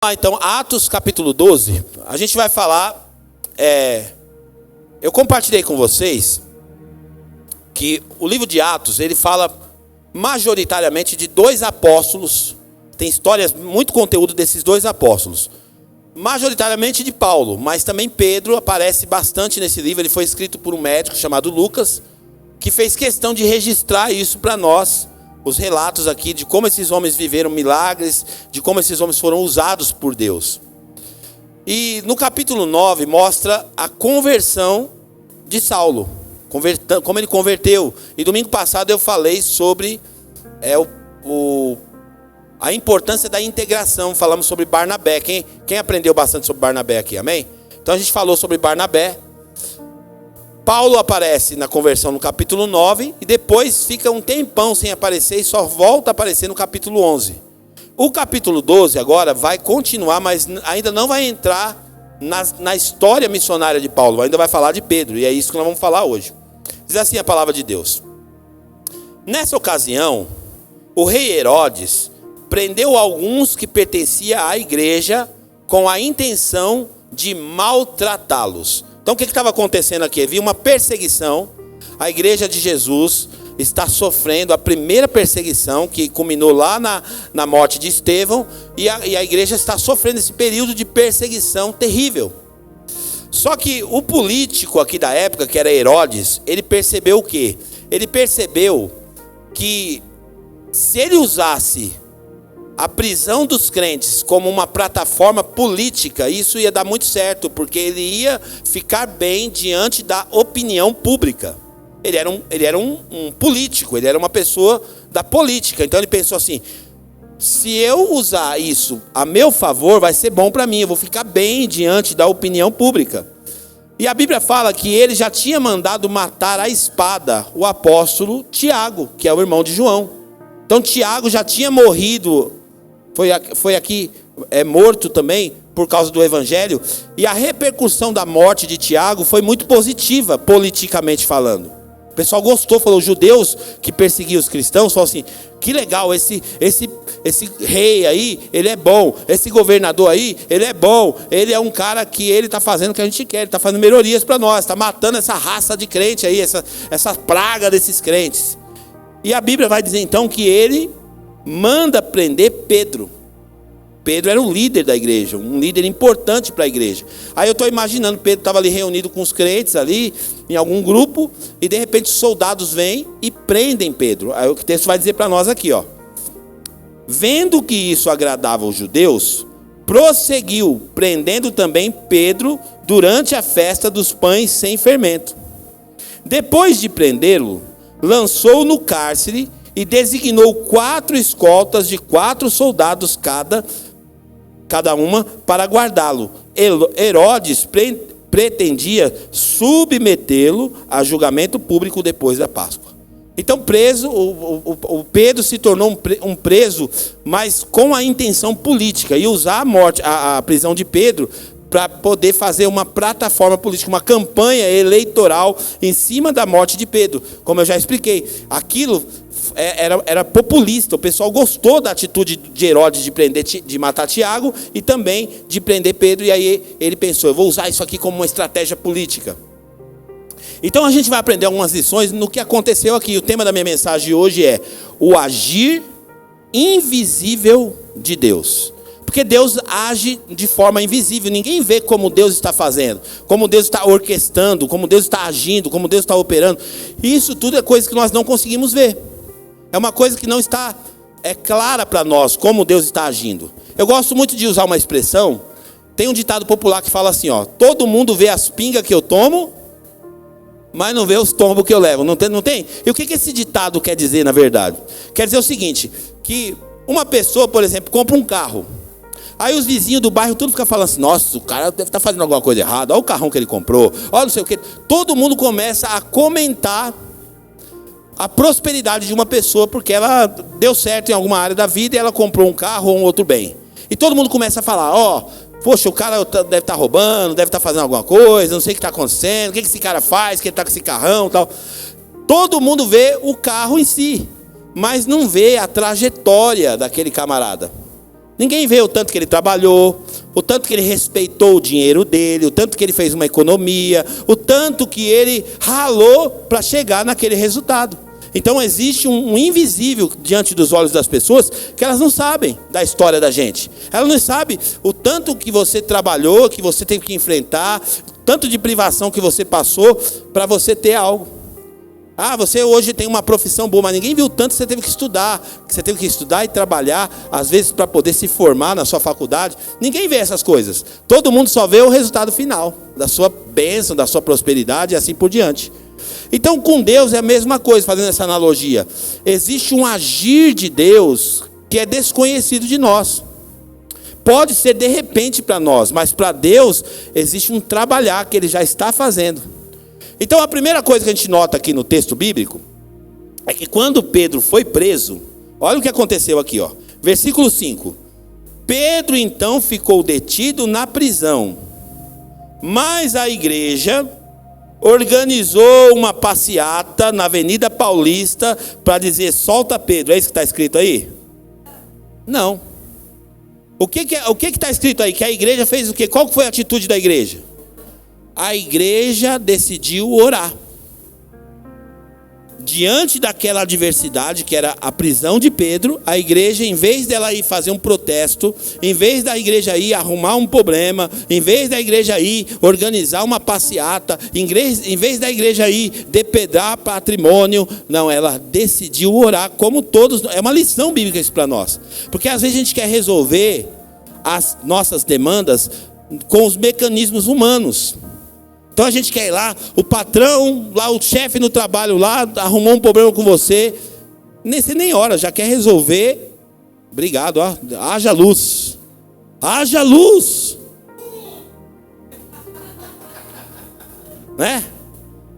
Então, Atos capítulo 12, a gente vai falar, eu compartilhei com vocês que o livro de Atos, ele fala majoritariamente de dois apóstolos, tem histórias, muito conteúdo desses dois apóstolos, majoritariamente de Paulo, mas também Pedro aparece bastante nesse livro. Ele foi escrito por um médico chamado Lucas, que fez questão de registrar isso para nós, os relatos aqui de como esses homens viveram milagres, de como esses homens foram usados por Deus. E no capítulo 9 mostra a conversão de Saulo, como ele converteu. E domingo passado eu falei sobre a importância da integração. Falamos sobre Barnabé. Quem aprendeu bastante sobre Barnabé aqui, amém? Então a gente falou sobre Barnabé. Paulo aparece na conversão no capítulo 9 e depois fica um tempão sem aparecer e só volta a aparecer no capítulo 11. O capítulo 12 agora vai continuar, mas ainda não vai entrar na história missionária de Paulo, ainda vai falar de Pedro, e é isso que nós vamos falar hoje. Diz assim a palavra de Deus: nessa ocasião, o rei Herodes prendeu alguns que pertenciam à igreja com a intenção de maltratá-los. Então o que estava acontecendo aqui? Havia uma perseguição. A igreja de Jesus está sofrendo a primeira perseguição, que culminou lá na morte de Estevão. E a igreja está sofrendo esse período de perseguição terrível. Só que o político aqui da época, que era Herodes, ele percebeu o quê? Ele percebeu que se ele usasse a prisão dos crentes como uma plataforma política, isso ia dar muito certo, porque ele ia ficar bem diante da opinião pública. Ele era um político, ele era uma pessoa da política. Então ele pensou assim: se eu usar isso a meu favor, vai ser bom para mim, eu vou ficar bem diante da opinião pública. E a Bíblia fala que ele já tinha mandado matar à espada o apóstolo Tiago, que é o irmão de João. Então Tiago já tinha morrido, foi aqui morto também por causa do evangelho. E a repercussão da morte de Tiago foi muito positiva, politicamente falando. O pessoal gostou, falou, os judeus que perseguiam os cristãos, falaram assim: que legal, esse rei aí, ele é bom, esse governador aí, ele é bom, ele é um cara que ele está fazendo o que a gente quer, ele está fazendo melhorias para nós, está matando essa raça de crente aí, essa praga desses crentes. E a Bíblia vai dizer então que ele manda prender Pedro. Pedro era um líder da igreja, um líder importante para a igreja. Aí eu estou imaginando, Pedro estava ali reunido com os crentes ali, em algum grupo, e de repente os soldados vêm e prendem Pedro. Aí o texto vai dizer para nós aqui, ó: vendo que isso agradava aos judeus, prosseguiu, prendendo também Pedro durante a festa dos pães sem fermento. Depois de prendê-lo, lançou-o no cárcere e designou 4 escoltas de 4 soldados cada uma para guardá-lo. Herodes pretendia submetê-lo a julgamento público depois da Páscoa. Então o Pedro se tornou um preso, mas com a intenção política, e usar a prisão de Pedro para poder fazer uma plataforma política, uma campanha eleitoral em cima da morte de Pedro. Como eu já expliquei, aquilo era populista. O pessoal gostou da atitude de Herodes de matar Tiago e também de prender Pedro. E aí ele pensou: eu vou usar isso aqui como uma estratégia política. Então a gente vai aprender algumas lições no que aconteceu aqui. O tema da minha mensagem hoje é o agir invisível de Deus. Porque Deus age de forma invisível. Ninguém vê como Deus está fazendo, como Deus está orquestrando, como Deus está agindo, como Deus está operando. E isso tudo é coisa que nós não conseguimos ver. É uma coisa que não está clara para nós, como Deus está agindo. Eu gosto muito de usar uma expressão. Tem um ditado popular que fala assim, ó: todo mundo vê as pingas que eu tomo, mas não vê os tombos que eu levo. Não tem? E o que esse ditado quer dizer, na verdade? Quer dizer o seguinte: que uma pessoa, por exemplo, compra um carro. Aí os vizinhos do bairro tudo fica falando assim: nossa, o cara deve estar fazendo alguma coisa errada, olha o carrão que ele comprou, olha não sei o que. Todo mundo começa a comentar a prosperidade de uma pessoa, porque ela deu certo em alguma área da vida e ela comprou um carro ou um outro bem. E todo mundo começa a falar: poxa, o cara deve estar roubando, deve estar fazendo alguma coisa, não sei o que está acontecendo, o que esse cara faz, que ele está com esse carrão e tal. Todo mundo vê o carro em si, mas não vê a trajetória daquele camarada. Ninguém vê o tanto que ele trabalhou, o tanto que ele respeitou o dinheiro dele, o tanto que ele fez uma economia, o tanto que ele ralou para chegar naquele resultado. Então existe um invisível diante dos olhos das pessoas que elas não sabem da história da gente. Elas não sabem o tanto que você trabalhou, que você teve que enfrentar, tanto de privação que você passou para você ter algo. Ah, você hoje tem uma profissão boa, mas ninguém viu tanto que você teve que estudar. Que você teve que estudar e trabalhar, às vezes para poder se formar na sua faculdade. Ninguém vê essas coisas. Todo mundo só vê o resultado final da sua bênção, da sua prosperidade e assim por diante. Então com Deus é a mesma coisa, fazendo essa analogia. Existe um agir de Deus que é desconhecido de nós. Pode ser de repente para nós, mas para Deus existe um trabalhar que Ele já está fazendo. Então a primeira coisa que a gente nota aqui no texto bíblico é que quando Pedro foi preso, olha o que aconteceu aqui, ó. Versículo 5. Pedro então ficou detido na prisão, mas a igreja organizou uma passeata na Avenida Paulista para dizer: solta Pedro. É isso que está escrito aí? Não. O que está escrito aí? Que a igreja fez o quê? Qual foi a atitude da igreja? A igreja decidiu orar. Diante daquela adversidade que era a prisão de Pedro, a igreja, em vez dela ir fazer um protesto, em vez da igreja ir arrumar um problema, em vez da igreja ir organizar uma passeata, em vez da igreja ir depredar patrimônio, não, ela decidiu orar, como todos. É uma lição bíblica isso para nós, porque às vezes a gente quer resolver as nossas demandas com os mecanismos humanos. Então a gente quer ir lá, o patrão, lá o chefe no trabalho lá, arrumou um problema com você, nem hora, já quer resolver. Obrigado, ó. Haja luz. Haja luz. Né?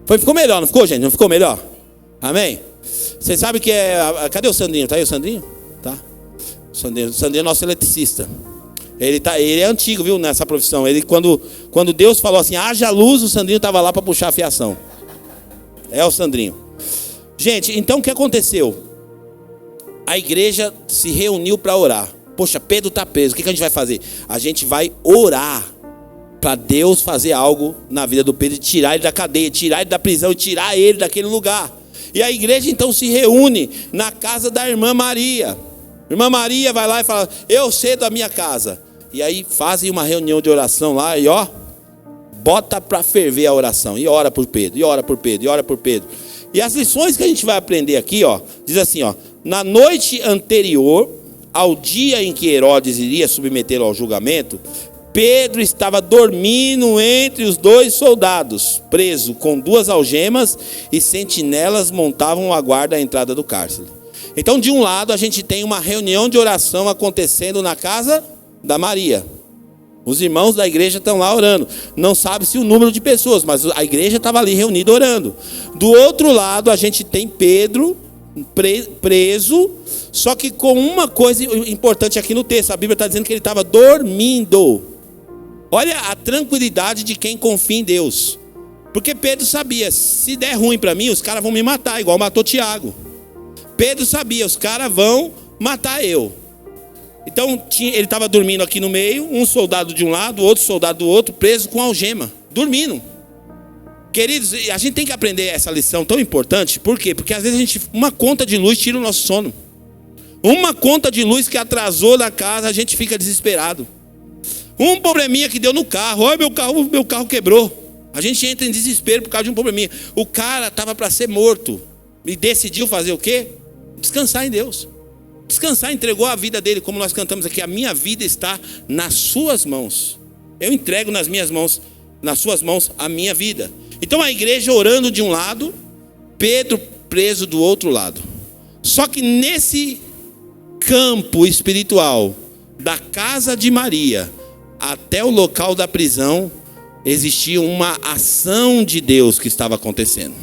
Ficou melhor, não ficou, gente? Não ficou melhor? Amém? Você sabe que é... Cadê o Sandrinho? Tá aí o Sandrinho? Tá. O Sandrinho é nosso eletricista. Ele é antigo, viu, nessa profissão. Ele, quando Deus falou assim, haja luz, o Sandrinho estava lá para puxar a fiação. É o Sandrinho. Gente, então o que aconteceu? A igreja se reuniu para orar. Poxa, Pedro está preso, o que a gente vai fazer? A gente vai orar para Deus fazer algo na vida do Pedro, tirar ele da cadeia, tirar ele da prisão e tirar ele daquele lugar. E a igreja então se reúne na casa da irmã Maria. Irmã Maria vai lá e fala: eu cedo a minha casa. E aí fazem uma reunião de oração lá e ó, bota para ferver a oração. E ora por Pedro, e ora por Pedro, e ora por Pedro. E as lições que a gente vai aprender aqui, ó, diz assim, ó: na noite anterior ao dia em que Herodes iria submetê-lo ao julgamento, Pedro estava dormindo entre os dois soldados, preso com 2 algemas, e sentinelas montavam a guarda à entrada do cárcere. Então, de um lado, a gente tem uma reunião de oração acontecendo na casa da Maria. Os irmãos da igreja estão lá orando. Não sabe-se o número de pessoas, mas a igreja estava ali reunida orando. Do outro lado, a gente tem Pedro preso, só que com uma coisa importante aqui no texto. A Bíblia está dizendo que ele estava dormindo. Olha a tranquilidade de quem confia em Deus. Porque Pedro sabia, se der ruim para mim, os caras vão me matar, igual matou Tiago. Pedro sabia, os caras vão matar eu. Então ele estava dormindo aqui no meio, um soldado de um lado, outro soldado do outro, preso com algema, dormindo. Queridos, a gente tem que aprender essa lição tão importante. Por quê? Porque às vezes uma conta de luz tira o nosso sono. Uma conta de luz que atrasou na casa, a gente fica desesperado. Um probleminha que deu no carro, olha, meu carro quebrou. A gente entra em desespero por causa de um probleminha. O cara estava para ser morto e decidiu fazer o quê? Descansar em Deus. Descansar, entregou a vida dele, como nós cantamos aqui: a minha vida está nas suas mãos. Eu entrego nas minhas mãos, nas suas mãos, a minha vida. Então a igreja orando de um lado, Pedro preso do outro lado. Só que nesse campo espiritual, da casa de Maria até o local da prisão, existia uma ação de Deus que estava acontecendo.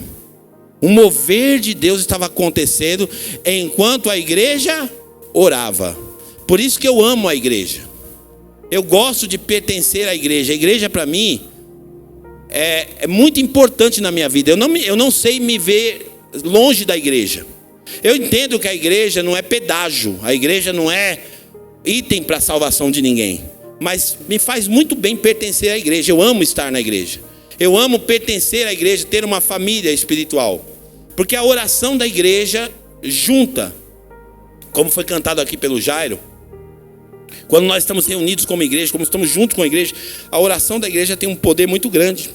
Um mover de Deus estava acontecendo enquanto a igreja orava. Por isso que eu amo a igreja. Eu gosto de pertencer à igreja. A igreja para mim é muito importante na minha vida. Eu não sei me ver longe da igreja. Eu entendo que a igreja não é pedágio. A igreja não é item para a salvação de ninguém. Mas me faz muito bem pertencer à igreja. Eu amo estar na igreja. Eu amo pertencer à igreja, ter uma família espiritual. Porque a oração da igreja junta, como foi cantado aqui pelo Jairo, quando nós estamos reunidos como igreja, como estamos juntos com a igreja, a oração da igreja tem um poder muito grande.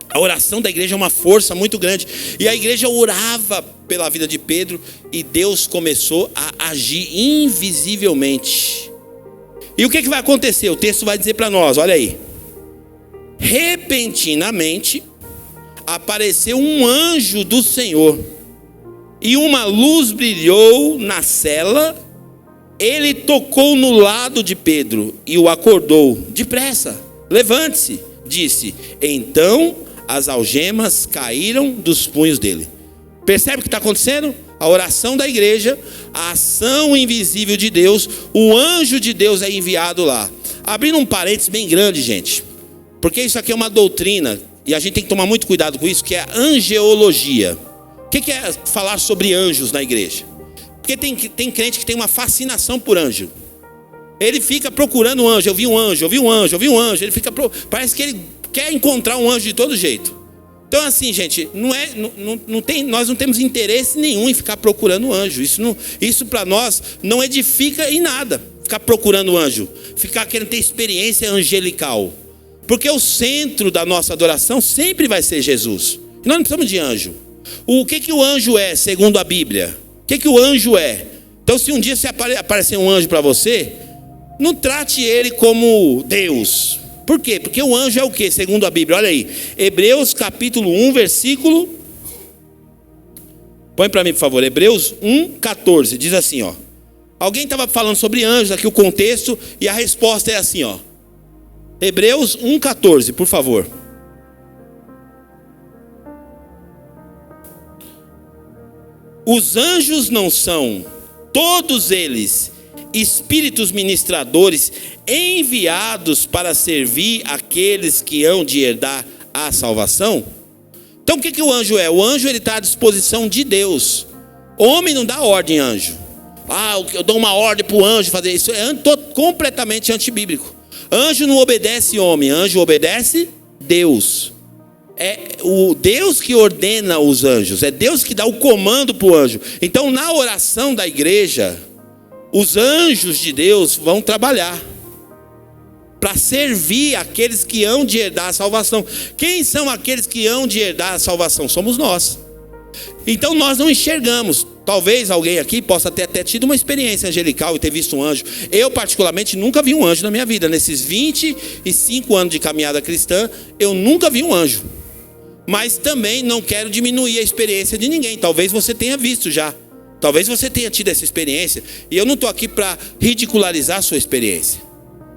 A oração da igreja é uma força muito grande. E a igreja orava pela vida de Pedro e Deus começou a agir invisivelmente. E o que vai acontecer? O texto vai dizer para nós, olha aí. Repentinamente apareceu um anjo do Senhor e uma luz brilhou na cela. Ele tocou no lado de Pedro e o acordou. Depressa, levante-se, disse. Então as algemas caíram dos punhos dele. Percebe o que está acontecendo? A oração da igreja, a ação invisível de Deus, o anjo de Deus é enviado lá. Abrindo um parênteses bem grande, gente, porque isso aqui é uma doutrina, e a gente tem que tomar muito cuidado com isso, que é a angeologia. O que é falar sobre anjos na igreja? Porque tem crente que tem uma fascinação por anjo. Ele fica procurando um anjo, eu vi um anjo, eu vi um anjo, eu vi um anjo. Parece que ele quer encontrar um anjo de todo jeito. Então assim, gente, nós não temos interesse nenhum em ficar procurando anjo. Isso para nós não edifica em nada. Ficar procurando anjo, ficar querendo ter experiência angelical. Porque o centro da nossa adoração sempre vai ser Jesus. Nós não precisamos de anjo. O que o anjo é, segundo a Bíblia? O que o anjo é? Então se um dia aparecer um anjo para você, não trate ele como Deus. Por quê? Porque o anjo é o quê? Segundo a Bíblia, olha aí. Hebreus capítulo 1, versículo... Põe para mim, por favor. Hebreus 1, 14. Diz assim, ó. Alguém estava falando sobre anjos, aqui o contexto, e a resposta é assim, ó. Hebreus 1, 14, por favor. Os anjos não são, todos eles, espíritos ministradores enviados para servir aqueles que hão de herdar a salvação? Então o que o anjo é? O anjo ele está à disposição de Deus. Homem não dá ordem, anjo. Eu dou uma ordem para o anjo fazer isso. É completamente antibíblico. Anjo não obedece homem, anjo obedece Deus. É o Deus que ordena os anjos, é Deus que dá o comando para o anjo. Então na oração da igreja, os anjos de Deus vão trabalhar para servir aqueles que hão de herdar a salvação. Quem são aqueles que hão de herdar a salvação? Somos nós. Então nós não enxergamos. Talvez alguém aqui possa ter até tido uma experiência angelical e ter visto um anjo. Eu particularmente nunca vi um anjo na minha vida. Nesses 25 anos de caminhada cristã, eu nunca vi um anjo. Mas também não quero diminuir a experiência de ninguém. Talvez você tenha visto já. Talvez você tenha tido essa experiência. E eu não estou aqui para ridicularizar a sua experiência.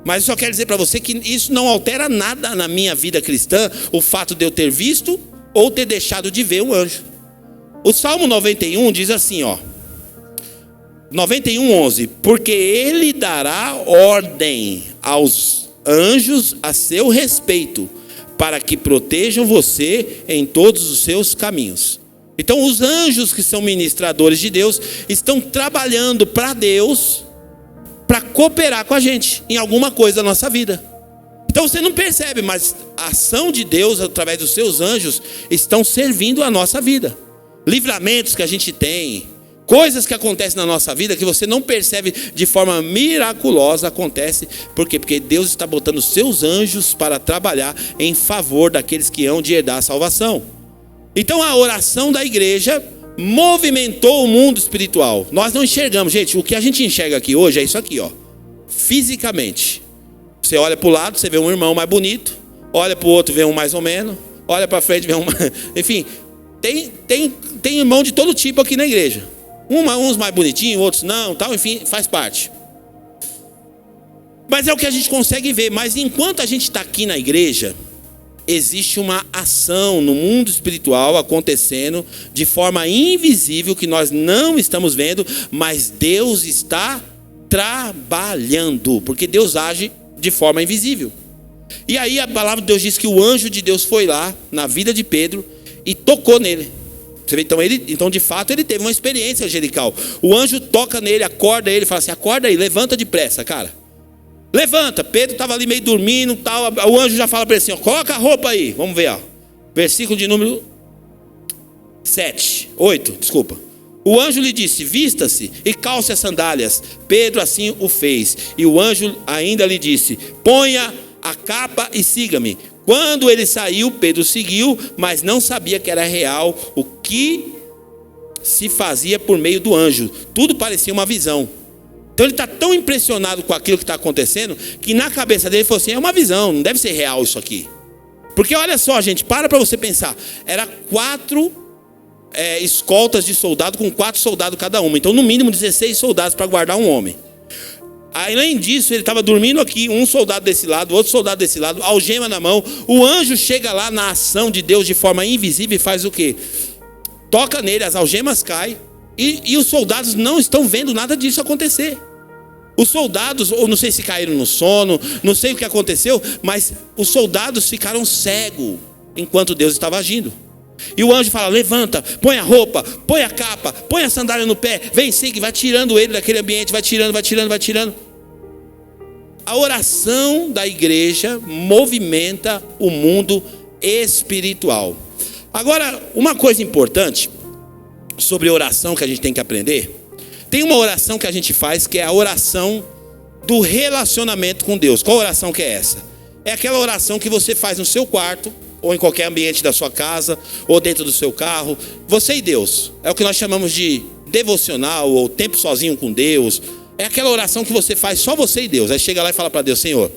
Mas eu só quero dizer para você que isso não altera nada na minha vida cristã, o fato de eu ter visto ou ter deixado de ver um anjo. O Salmo 91 diz assim, ó. 91:11. Porque ele dará ordem aos anjos a seu respeito, para que protejam você em todos os seus caminhos. Então os anjos que são ministradores de Deus estão trabalhando para Deus, para cooperar com a gente em alguma coisa da nossa vida. Então você não percebe, mas a ação de Deus através dos seus anjos estão servindo a nossa vida. Livramentos que a gente tem, coisas que acontecem na nossa vida que você não percebe de forma miraculosa, acontece. Por quê? Porque Deus está botando os seus anjos para trabalhar em favor daqueles que hão de herdar a salvação. Então a oração da igreja movimentou o mundo espiritual. Nós não enxergamos, gente, o que a gente enxerga aqui hoje é isso aqui, ó. Fisicamente. Você olha para o lado, você vê um irmão mais bonito, olha para o outro, vê um mais ou menos, olha para frente, vê um mais... Enfim, tem irmão de todo tipo aqui na igreja. Uns mais bonitinhos, outros não, tal, enfim, faz parte. Mas é o que a gente consegue ver. Mas enquanto a gente está aqui na igreja, existe uma ação no mundo espiritual acontecendo de forma invisível que nós não estamos vendo, mas Deus está trabalhando, porque Deus age de forma invisível. E aí a palavra de Deus diz que o anjo de Deus foi lá na vida de Pedro e tocou nele. Você vê, então de fato ele teve uma experiência angelical. O anjo toca nele, acorda ele, fala assim: acorda aí, levanta depressa, cara. Levanta. Pedro estava ali meio dormindo, tal. O anjo já fala para ele assim: ó, coloca a roupa aí. Vamos ver, ó. Versículo de número 8, desculpa. O anjo lhe disse: vista-se e calce as sandálias. Pedro assim o fez. E o anjo ainda lhe disse: ponha a capa e siga-me. Quando ele saiu, Pedro seguiu, mas não sabia que era real o que se fazia por meio do anjo. Tudo parecia uma visão. Então ele está tão impressionado com aquilo que está acontecendo, que na cabeça dele falou assim: é uma visão, não deve ser real isso aqui. Porque olha só, gente, para você pensar. Era 4 escoltas de soldado, com 4 soldados cada uma. Então no mínimo 16 soldados para guardar um homem. Além disso, ele estava dormindo aqui, um soldado desse lado, outro soldado desse lado, algema na mão. O anjo chega lá na ação de Deus de forma invisível e faz o quê? Toca nele, as algemas caem, e os soldados não estão vendo nada disso acontecer. Os soldados, ou não sei se caíram no sono, não sei o que aconteceu, mas os soldados ficaram cegos enquanto Deus estava agindo. E o anjo fala: levanta, põe a roupa, põe a capa, põe a sandália no pé, vem, siga, vai tirando ele daquele ambiente, vai tirando. A oração da igreja movimenta o mundo espiritual. Agora, uma coisa importante sobre oração que a gente tem que aprender. Tem uma oração que a gente faz, que é a oração do relacionamento com Deus. Qual oração que é essa? É aquela oração que você faz no seu quarto, ou em qualquer ambiente da sua casa, ou dentro do seu carro. Você e Deus. É o que nós chamamos de devocional, ou tempo sozinho com Deus. É aquela oração que você faz só você e Deus. Aí chega lá e fala para Deus: Senhor,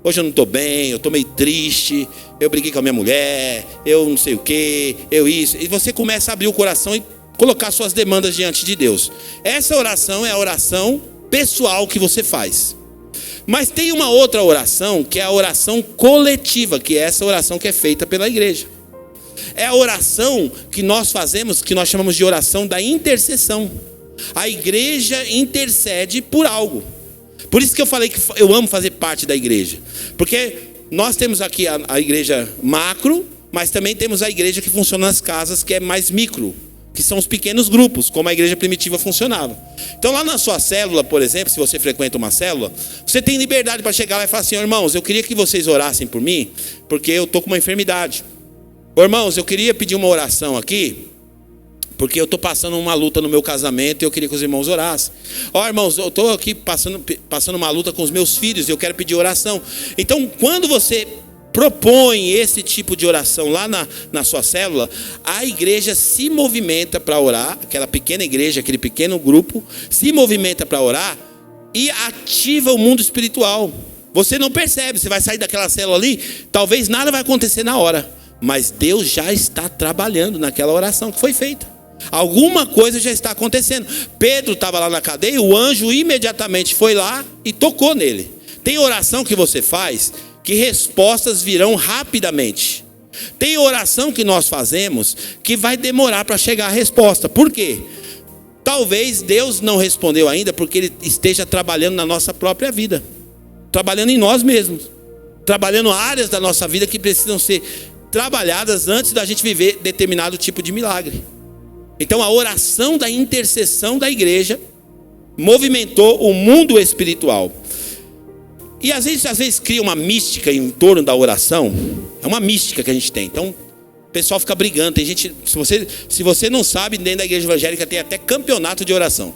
hoje eu não estou bem, eu estou meio triste, eu briguei com a minha mulher, eu não sei o que, eu isso. E você começa a abrir o coração e colocar suas demandas diante de Deus. Essa oração é a oração pessoal que você faz. Mas tem uma outra oração, que é a oração coletiva, que é essa oração que é feita pela igreja. É a oração que nós fazemos, que nós chamamos de oração da intercessão. A igreja intercede por algo. Por isso que eu falei que eu amo fazer parte da igreja. Porque nós temos aqui a igreja macro, mas também temos a igreja que funciona nas casas, que é mais micro, que são os pequenos grupos, como a igreja primitiva funcionava. Então lá na sua célula, por exemplo, se você frequenta uma célula, você tem liberdade para chegar lá e falar assim: irmãos, eu queria que vocês orassem por mim, porque eu estou com uma enfermidade. Irmãos, eu queria pedir uma oração aqui, porque eu estou passando uma luta no meu casamento e eu queria que os irmãos orassem. Irmãos, eu estou aqui passando uma luta com os meus filhos e eu quero pedir oração. Então, quando você propõe esse tipo de oração lá na sua célula, a igreja se movimenta para orar, aquela pequena igreja, aquele pequeno grupo, se movimenta para orar e ativa o mundo espiritual. Você não percebe, você vai sair daquela célula ali, talvez nada vai acontecer na hora, mas Deus já está trabalhando naquela oração que foi feita. Alguma coisa já está acontecendo. Pedro estava lá na cadeia, o anjo imediatamente foi lá e tocou nele. Tem oração que você faz que respostas virão rapidamente. Tem oração que nós fazemos que vai demorar para chegar a resposta. Por quê? Talvez Deus não respondeu ainda porque Ele esteja trabalhando na nossa própria vida, trabalhando em nós mesmos, trabalhando áreas da nossa vida que precisam ser trabalhadas antes da gente viver determinado tipo de milagre. Então a oração da intercessão da igreja movimentou o mundo espiritual. E às vezes cria uma mística em torno da oração. É uma mística que a gente tem. Então o pessoal fica brigando. Tem gente, se você não sabe, dentro da igreja evangélica tem até campeonato de oração.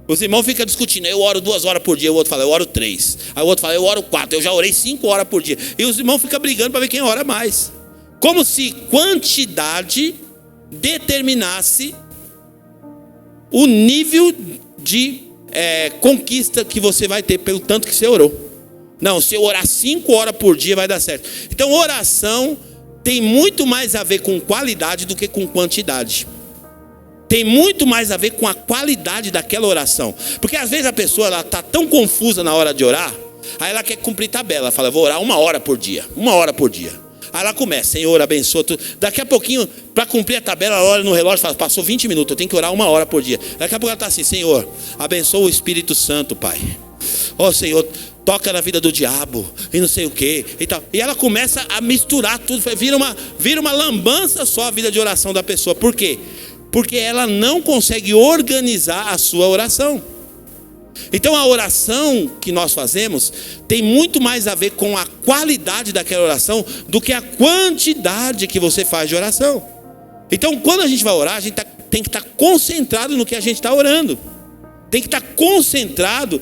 Os irmãos ficam discutindo: eu oro 2 horas por dia. O outro fala: eu oro 3. Aí o outro fala: eu oro 4. Eu já orei 5 horas por dia. E os irmãos ficam brigando para ver quem ora mais. Como se quantidade determinasse o nível de conquista que você vai ter pelo tanto que você orou. Não, se eu orar 5 horas por dia vai dar certo. Então oração tem muito mais a ver com qualidade do que com quantidade. Tem muito mais a ver com a qualidade daquela oração. Porque às vezes a pessoa está tão confusa na hora de orar, aí ela quer cumprir tabela. Ela fala: vou orar 1 hora por dia. 1 hora por dia. Aí ela começa: Senhor, abençoa tudo. Daqui a pouquinho, para cumprir a tabela, ela olha no relógio e fala: passou 20 minutos, eu tenho que orar 1 hora por dia. Daqui a pouco ela está assim: Senhor, abençoa o Espírito Santo, Pai. Senhor, toca na vida do diabo, e não sei o que, e tal. E ela começa a misturar tudo, vira uma lambança só a vida de oração da pessoa. Por quê? Porque ela não consegue organizar a sua oração. Então a oração que nós fazemos tem muito mais a ver com a qualidade daquela oração do que a quantidade que você faz de oração. Então quando a gente vai orar, a gente tem que estar concentrado no que a gente está orando. Tem que estar concentrado.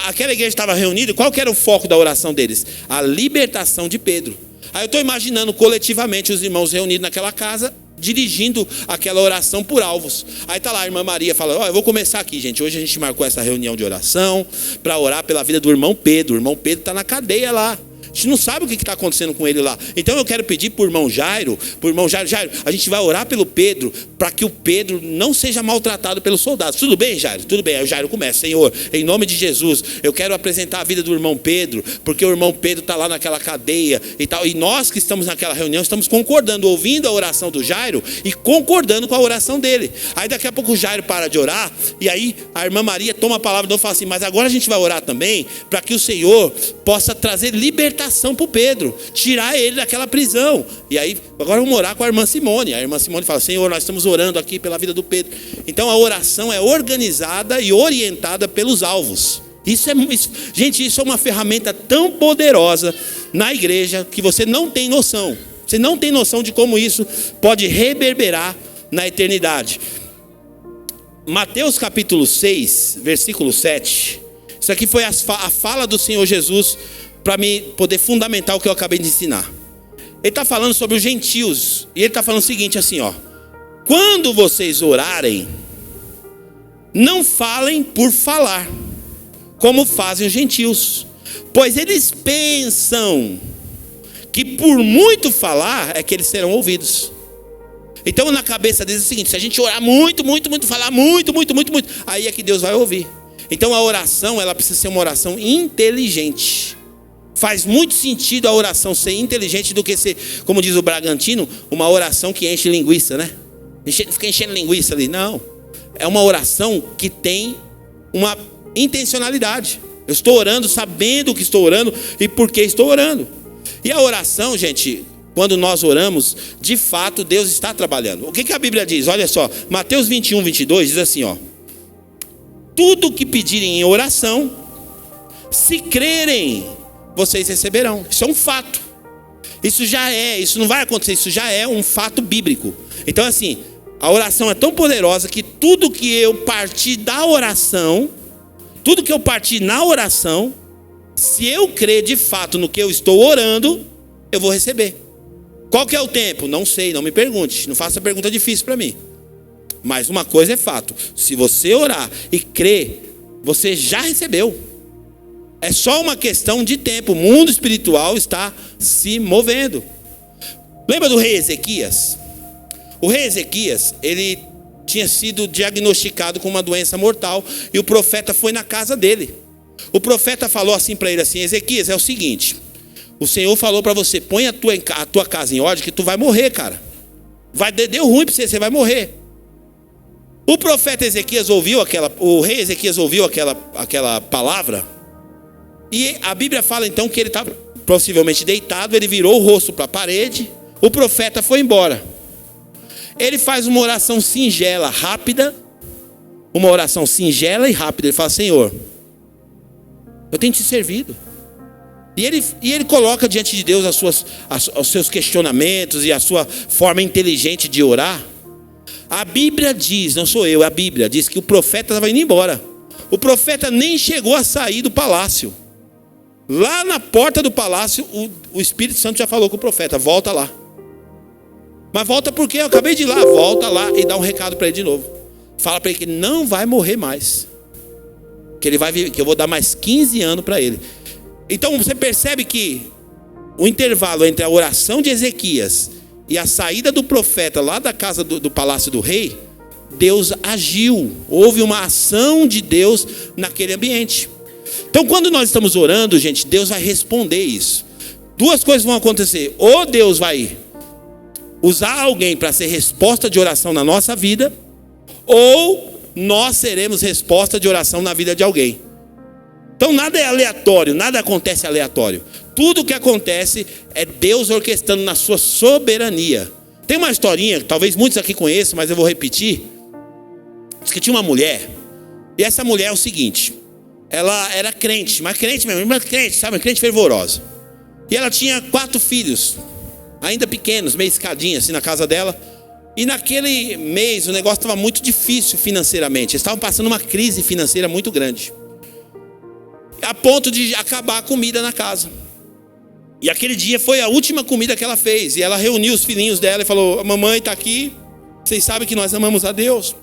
Aquela igreja estava reunida, qual que era o foco da oração deles? A libertação de Pedro. Aí eu estou imaginando coletivamente os irmãos reunidos naquela casa, dirigindo aquela oração por alvos. Aí está lá a irmã Maria falando: eu vou começar aqui, gente. Hoje a gente marcou essa reunião de oração para orar pela vida do irmão Pedro. O irmão Pedro está na cadeia lá. A gente não sabe o que está acontecendo com ele lá. Então eu quero pedir para o irmão Jairo, Jairo, a gente vai orar pelo Pedro, para que o Pedro não seja maltratado pelos soldados. Tudo bem, Jairo? Tudo bem. Aí o Jairo começa: Senhor, em nome de Jesus, eu quero apresentar a vida do irmão Pedro, porque o irmão Pedro está lá naquela cadeia e tal. E nós que estamos naquela reunião, estamos concordando, ouvindo a oração do Jairo e concordando com a oração dele. Aí daqui a pouco o Jairo para de orar, e aí a irmã Maria toma a palavra e fala assim: mas agora a gente vai orar também, para que o Senhor possa trazer libertação para o Pedro, tirar ele daquela prisão. E aí, agora vamos orar com a irmã Simone. A irmã Simone fala: Senhor, nós estamos orando aqui pela vida do Pedro. Então a oração é organizada e orientada pelos alvos. Gente, isso é uma ferramenta tão poderosa na igreja que você não tem noção. Você não tem noção de como isso pode reverberar na eternidade. Mateus capítulo 6, versículo 7. Isso aqui foi a fala do Senhor Jesus para me poder fundamentar o que eu acabei de ensinar. Ele está falando sobre os gentios. E ele está falando o seguinte assim, ó: quando vocês orarem, não falem por falar, como fazem os gentios, pois eles pensam que por muito falar é que eles serão ouvidos. Então na cabeça deles é o seguinte: se a gente orar muito, falar muito, aí é que Deus vai ouvir. Então a oração, ela precisa ser uma oração inteligente. Faz muito sentido a oração ser inteligente do que ser, como diz o Bragantino, uma oração que enche linguiça, né? Fica enchendo linguiça ali. Não. É uma oração que tem uma intencionalidade. Eu estou orando sabendo o que estou orando e por que estou orando. E a oração, gente, quando nós oramos, de fato Deus está trabalhando. O que a Bíblia diz? Olha só, Mateus 21, 22 diz assim, ó: tudo que pedirem em oração, se crerem, vocês receberão. Isso é um fato. Isso não vai acontecer, isso já é um fato bíblico. Então assim, a oração é tão poderosa que tudo que eu partir da oração, tudo que eu partir na oração, se eu crer de fato no que eu estou orando, eu vou receber. Qual que é o tempo? Não sei, não me pergunte. Não faça pergunta difícil para mim. Mas uma coisa é fato: se você orar e crer, você já recebeu. É só uma questão de tempo. O mundo espiritual está se movendo. Lembra do rei Ezequias? O rei Ezequias, ele tinha sido diagnosticado com uma doença mortal, e o profeta foi na casa dele. O profeta falou assim para ele assim: Ezequias, é o seguinte, o Senhor falou para você, põe a tua casa em ordem, que tu vai morrer, cara. Deu ruim para você, você vai morrer. O profeta Ezequias ouviu o rei Ezequias ouviu aquela palavra, e a Bíblia fala então que ele estava possivelmente deitado, ele virou o rosto para a parede, o profeta foi embora. Ele faz uma oração singela, rápida, ele fala: Senhor, eu tenho te servido. E ele coloca diante de Deus os seus questionamentos e a sua forma inteligente de orar. A Bíblia diz, não sou eu, a Bíblia diz que o profeta estava indo embora. O profeta nem chegou a sair do palácio. Lá na porta do palácio, o Espírito Santo já falou com o profeta: volta lá. Mas volta por quê? Eu acabei de ir lá. Volta lá e dá um recado para ele de novo. Fala para ele que ele não vai morrer mais, que eu vou dar mais 15 anos para ele. Então você percebe que o intervalo entre a oração de Ezequias e a saída do profeta lá da casa do palácio do rei, Deus agiu. Houve uma ação de Deus naquele ambiente. Então quando nós estamos orando, gente, Deus vai responder isso. Duas coisas vão acontecer: ou Deus vai usar alguém para ser resposta de oração na nossa vida, ou nós seremos resposta de oração na vida de alguém. Então nada é aleatório, nada acontece aleatório. Tudo que acontece é Deus orquestrando na sua soberania. Tem uma historinha, que talvez muitos aqui conheçam, mas eu vou repetir. Diz que tinha uma mulher, e essa mulher é o seguinte: ela era crente, mas crente mesmo, mas crente, sabe, crente fervorosa. E ela tinha 4 filhos, ainda pequenos, meio escadinha assim na casa dela. E naquele mês o negócio estava muito difícil financeiramente. Eles estavam passando uma crise financeira muito grande, a ponto de acabar a comida na casa. E aquele dia foi a última comida que ela fez. E ela reuniu os filhinhos dela e falou: mamãe está aqui, vocês sabem que nós amamos a Deus,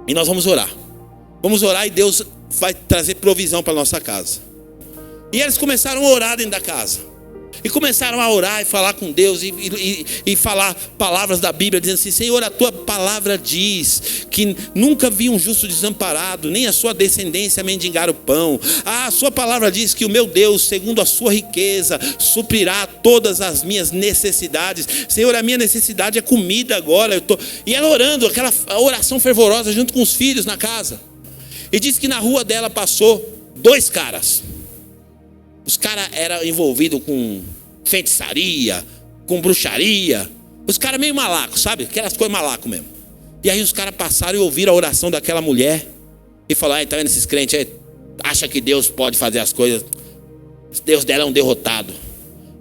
e nós vamos orar. Vamos orar e Deus vai trazer provisão para a nossa casa. E eles começaram a orar dentro da casa. E começaram a orar e falar com Deus e falar palavras da Bíblia, dizendo assim: Senhor, a tua palavra diz que nunca vi um justo desamparado, nem a sua descendência mendigar o pão. A sua palavra diz que o meu Deus, segundo a sua riqueza, suprirá todas as minhas necessidades. Senhor, a minha necessidade é comida agora. E ela orando, aquela oração fervorosa junto com os filhos na casa. E diz que na rua dela passou 2 caras. Os caras eram envolvidos com feitiçaria, com bruxaria. Os caras meio malacos, sabe? Aquelas coisas malacos mesmo. E aí os caras passaram e ouviram a oração daquela mulher. E falaram: tá vendo esses crentes aí? Acha que Deus pode fazer as coisas. Deus dela é um derrotado.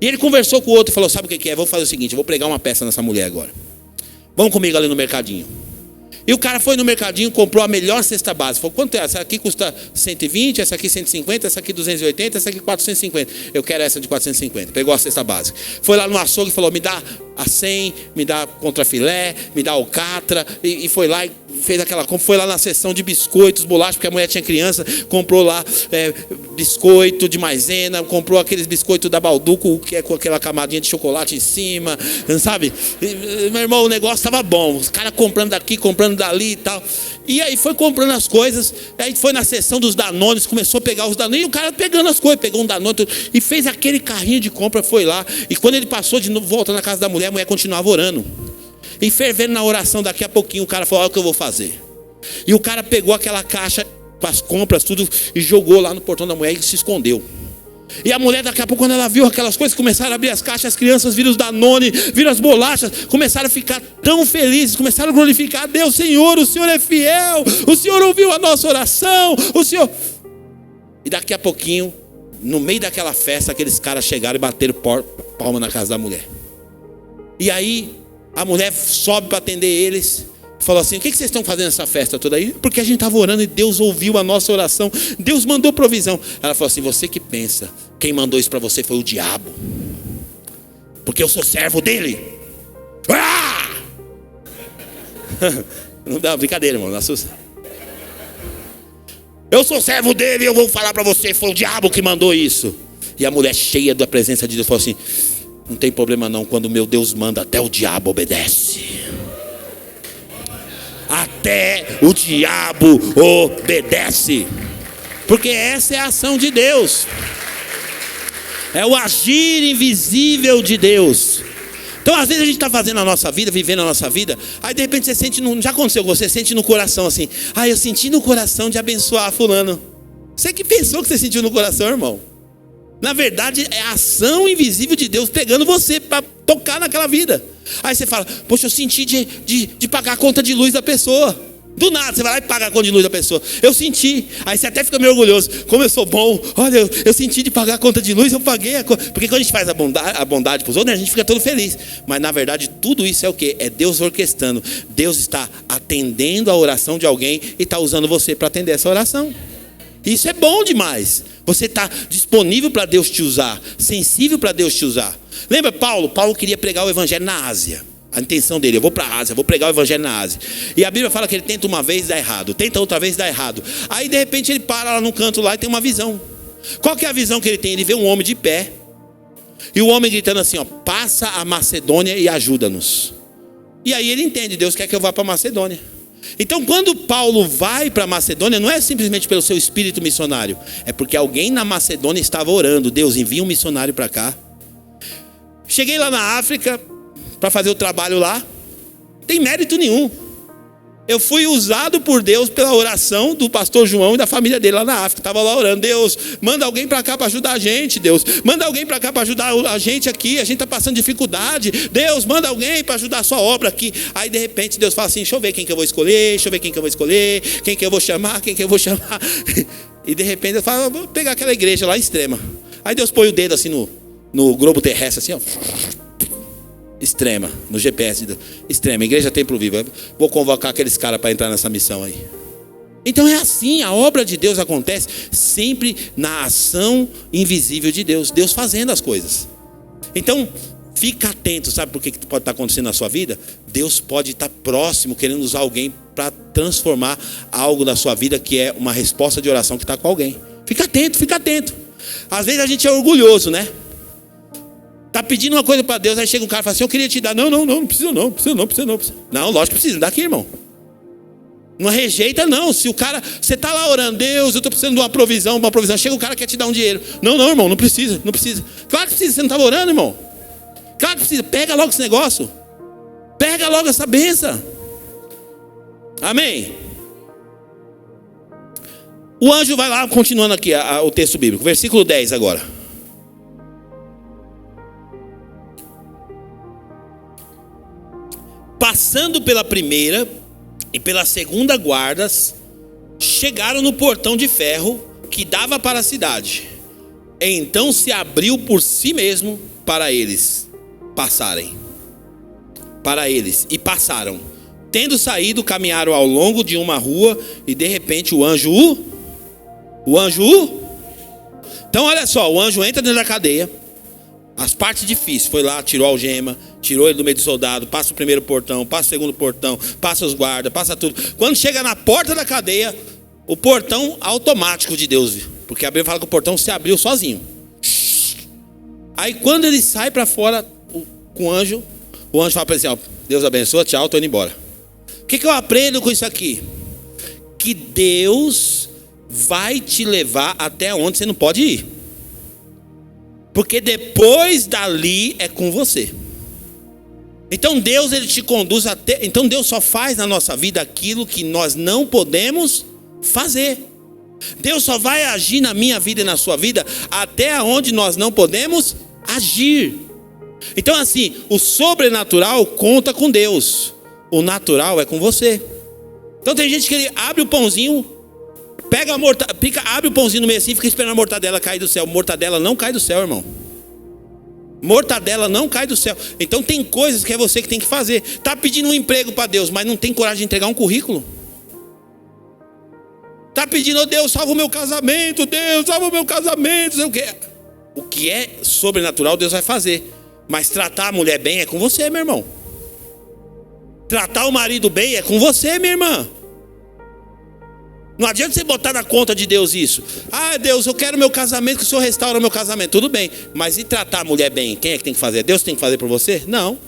E ele conversou com o outro e falou: sabe o que é? Vou fazer o seguinte, eu vou pregar uma peça nessa mulher agora. Vamos comigo ali no mercadinho. E o cara foi no mercadinho, comprou a melhor cesta básica. Falou: quanto é? Essa aqui custa 120, essa aqui 150, essa aqui 280, essa aqui 450. Eu quero essa de 450. Pegou a cesta básica. Foi lá no açougue e falou: me dá a 100, me dá contrafilé, me dá alcatra. E foi lá e fez aquela compra. Foi lá na seção de biscoitos, bolachas, porque a mulher tinha criança. Comprou lá biscoito de maisena, comprou aqueles biscoitos da Balduco, que é com aquela camadinha de chocolate em cima, sabe? Meu irmão, o negócio estava bom. Os caras comprando daqui, comprando dali e tal. E aí foi comprando as coisas. Aí foi na seção dos Danones, começou a pegar os Danones. E o cara pegando as coisas, pegou um Danone e fez aquele carrinho de compra, foi lá. E quando ele passou de novo, volta na casa da mulher, a mulher continuava orando. E fervendo na oração, daqui a pouquinho o cara falou: olha o que eu vou fazer. E o cara pegou aquela caixa com as compras, tudo, e jogou lá no portão da mulher e se escondeu. E a mulher, daqui a pouco, quando ela viu aquelas coisas, começaram a abrir as caixas, as crianças viram os Danone, viram as bolachas, começaram a ficar tão felizes, começaram a glorificar a Deus: Senhor, o Senhor é fiel, o Senhor ouviu a nossa oração, o Senhor... E daqui a pouquinho, no meio daquela festa, aqueles caras chegaram e bateram palma na casa da mulher. E aí, a mulher sobe para atender eles, falou assim: o que vocês estão fazendo nessa festa toda aí? Porque a gente estava orando e Deus ouviu a nossa oração, Deus mandou provisão. Ela falou assim: você que pensa, quem mandou isso para você foi o diabo, porque eu sou servo dele. Ah! Não dá, brincadeira, irmão, não assusta. Eu sou servo dele e eu vou falar para você, foi o diabo que mandou isso. E a mulher, cheia da presença de Deus, falou assim: não tem problema não, quando meu Deus manda, até o diabo obedece. Até o diabo obedece. Porque essa é a ação de Deus. É o agir invisível de Deus. Então às vezes a gente está fazendo a nossa vida, vivendo a nossa vida. Aí de repente você sente, já aconteceu, você sente no coração assim: ah, eu senti no coração de abençoar fulano. Você que pensou que você sentiu no coração, irmão? Na verdade é a ação invisível de Deus pegando você para tocar naquela vida. Aí você fala: poxa, eu senti de pagar a conta de luz da pessoa. Do nada, você vai lá e paga a conta de luz da pessoa. Eu senti. Aí você até fica meio orgulhoso: como eu sou bom. Olha, eu senti de pagar a conta de luz, eu paguei a conta. Porque quando a gente faz a bondade para os outros, a gente fica todo feliz. Mas na verdade tudo isso é o quê? É Deus orquestrando. Deus está atendendo a oração de alguém e está usando você para atender essa oração. Isso é bom demais. Você está disponível para Deus te usar, sensível para Deus te usar. Lembra Paulo? Paulo queria pregar o evangelho na Ásia. A intenção dele: eu vou para a Ásia, vou pregar o evangelho na Ásia. E a Bíblia fala que ele tenta uma vez e dá errado, tenta outra vez e dá errado. Aí de repente ele para lá no canto lá e tem uma visão. Qual que é a visão que ele tem? Ele vê um homem de pé, e o homem gritando assim: ó, passa a Macedônia e ajuda-nos. E aí ele entende: Deus quer que eu vá para a Macedônia. Então quando Paulo vai para a Macedônia, não é simplesmente pelo seu espírito missionário, é porque alguém na Macedônia estava orando: Deus, envia um missionário para cá. Cheguei lá na África para fazer o trabalho lá, tem mérito nenhum. Eu fui usado por Deus pela oração do pastor João e da família dele lá na África. Estava lá orando: Deus, manda alguém para cá para ajudar a gente. Deus, manda alguém para cá para ajudar a gente aqui. A gente está passando dificuldade. Deus, manda alguém para ajudar a sua obra aqui. Aí de repente Deus fala assim: deixa eu ver quem que eu vou escolher. Deixa eu ver quem que eu vou escolher. Quem que eu vou chamar. Quem que eu vou chamar. E de repente eu falo: vou pegar aquela igreja lá extrema. Aí Deus põe o dedo assim no globo terrestre assim, ó. Extrema, no GPS, extrema, Igreja Templo Vivo. Vou convocar aqueles caras para entrar nessa missão aí. Então é assim, a obra de Deus acontece sempre na ação invisível de Deus. Deus fazendo as coisas. Então, fica atento, sabe por que pode estar acontecendo na sua vida? Deus pode estar próximo, querendo usar alguém para transformar algo na sua vida que é uma resposta de oração que está com alguém. Fica atento, fica atento. Às vezes a gente é orgulhoso, né? Tá pedindo uma coisa para Deus, aí chega um cara e fala assim: eu queria te dar. Não precisa não. Não, lógico que precisa, dá aqui, irmão. Não rejeita não. Se o cara, você tá lá orando: Deus, eu estou precisando de uma provisão. Chega o cara que quer te dar um dinheiro. Não, irmão, não precisa. Claro que precisa, você não estava orando, irmão. Claro que precisa, pega logo esse negócio. Pega logo essa bênção. Amém. O anjo vai lá, continuando aqui o texto bíblico, versículo 10 agora. Passando pela primeira e pela segunda guardas, chegaram no portão de ferro que dava para a cidade. Então se abriu por si mesmo para eles passarem. E passaram. Tendo saído, caminharam ao longo de uma rua e de repente o anjo. Então olha só, o anjo entra dentro da cadeia. As partes difíceis, foi lá, tirou a algema, tirou ele do meio do soldado, passa o primeiro portão, passa o segundo portão, passa os guardas, passa tudo. Quando chega na porta da cadeia, o portão automático de Deus, porque a Bíblia fala que o portão se abriu sozinho. Aí quando ele sai para fora com o anjo fala para ele assim: ó, Deus abençoa, tchau, estou indo embora. O que eu aprendo com isso aqui? Que Deus vai te levar até onde você não pode ir. Porque depois dali é com você. Então Deus, ele te conduz até. Então Deus só faz na nossa vida aquilo que nós não podemos fazer. Deus só vai agir na minha vida e na sua vida até onde nós não podemos agir. Então assim, o sobrenatural conta com Deus, o natural é com você. Então tem gente que ele abre o pãozinho, pega abre o pãozinho no meio assim e fica esperando a mortadela cair do céu. Mortadela não cai do céu, irmão. Mortadela não cai do céu. Então tem coisas que é você que tem que fazer. Está pedindo um emprego para Deus, mas não tem coragem de entregar um currículo. Está pedindo: oh, Deus, salva o meu casamento. Deus, salva o meu casamento. O que é sobrenatural Deus vai fazer. Mas tratar a mulher bem é com você, meu irmão. Tratar o marido bem é com você, minha irmã. Não adianta você botar na conta de Deus isso. Ah, Deus, eu quero meu casamento, que o Senhor restaura meu casamento. Tudo bem, mas e tratar a mulher bem? Quem é que tem que fazer? Deus tem que fazer por você? Não.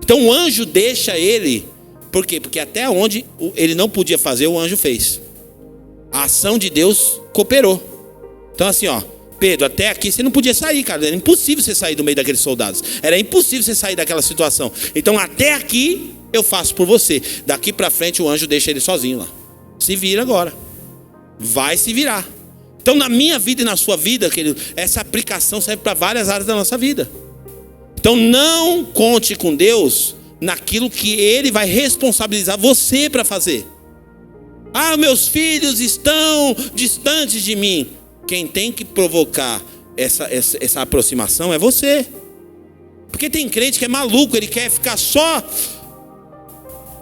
Então o anjo deixa ele. Por quê? Porque até onde ele não podia fazer, o anjo fez. A ação de Deus cooperou. Então assim, ó, Pedro, até aqui você não podia sair, cara. Era impossível você sair do meio daqueles soldados. Era impossível você sair daquela situação. Então até aqui eu faço por você. Daqui para frente o anjo deixa ele sozinho lá. Se vira agora. Vai se virar. Então na minha vida e na sua vida, querido, essa aplicação serve para várias áreas da nossa vida. Então não conte com Deus naquilo que Ele vai responsabilizar você para fazer. Ah, meus filhos estão distantes de mim. Quem tem que provocar essa aproximação é você. Porque tem crente que é maluco, ele quer ficar só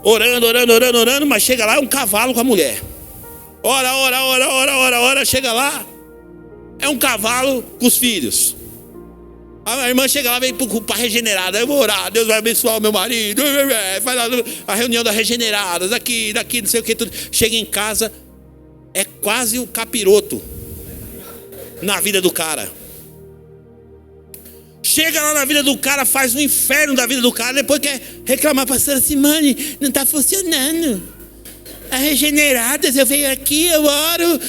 orando, mas chega lá é um cavalo com a mulher. Ora, chega lá, é um cavalo com os filhos. A irmã chega lá, vem para regenerada. Eu vou orar, Deus vai abençoar o meu marido. Faz a reunião das regeneradas, daqui, não sei o que, tudo. Chega em casa, é quase o capiroto na vida do cara. Chega lá na vida do cara, faz um inferno da vida do cara. Depois quer reclamar: pastora Simone, não está funcionando. As regeneradas, eu venho aqui, eu oro.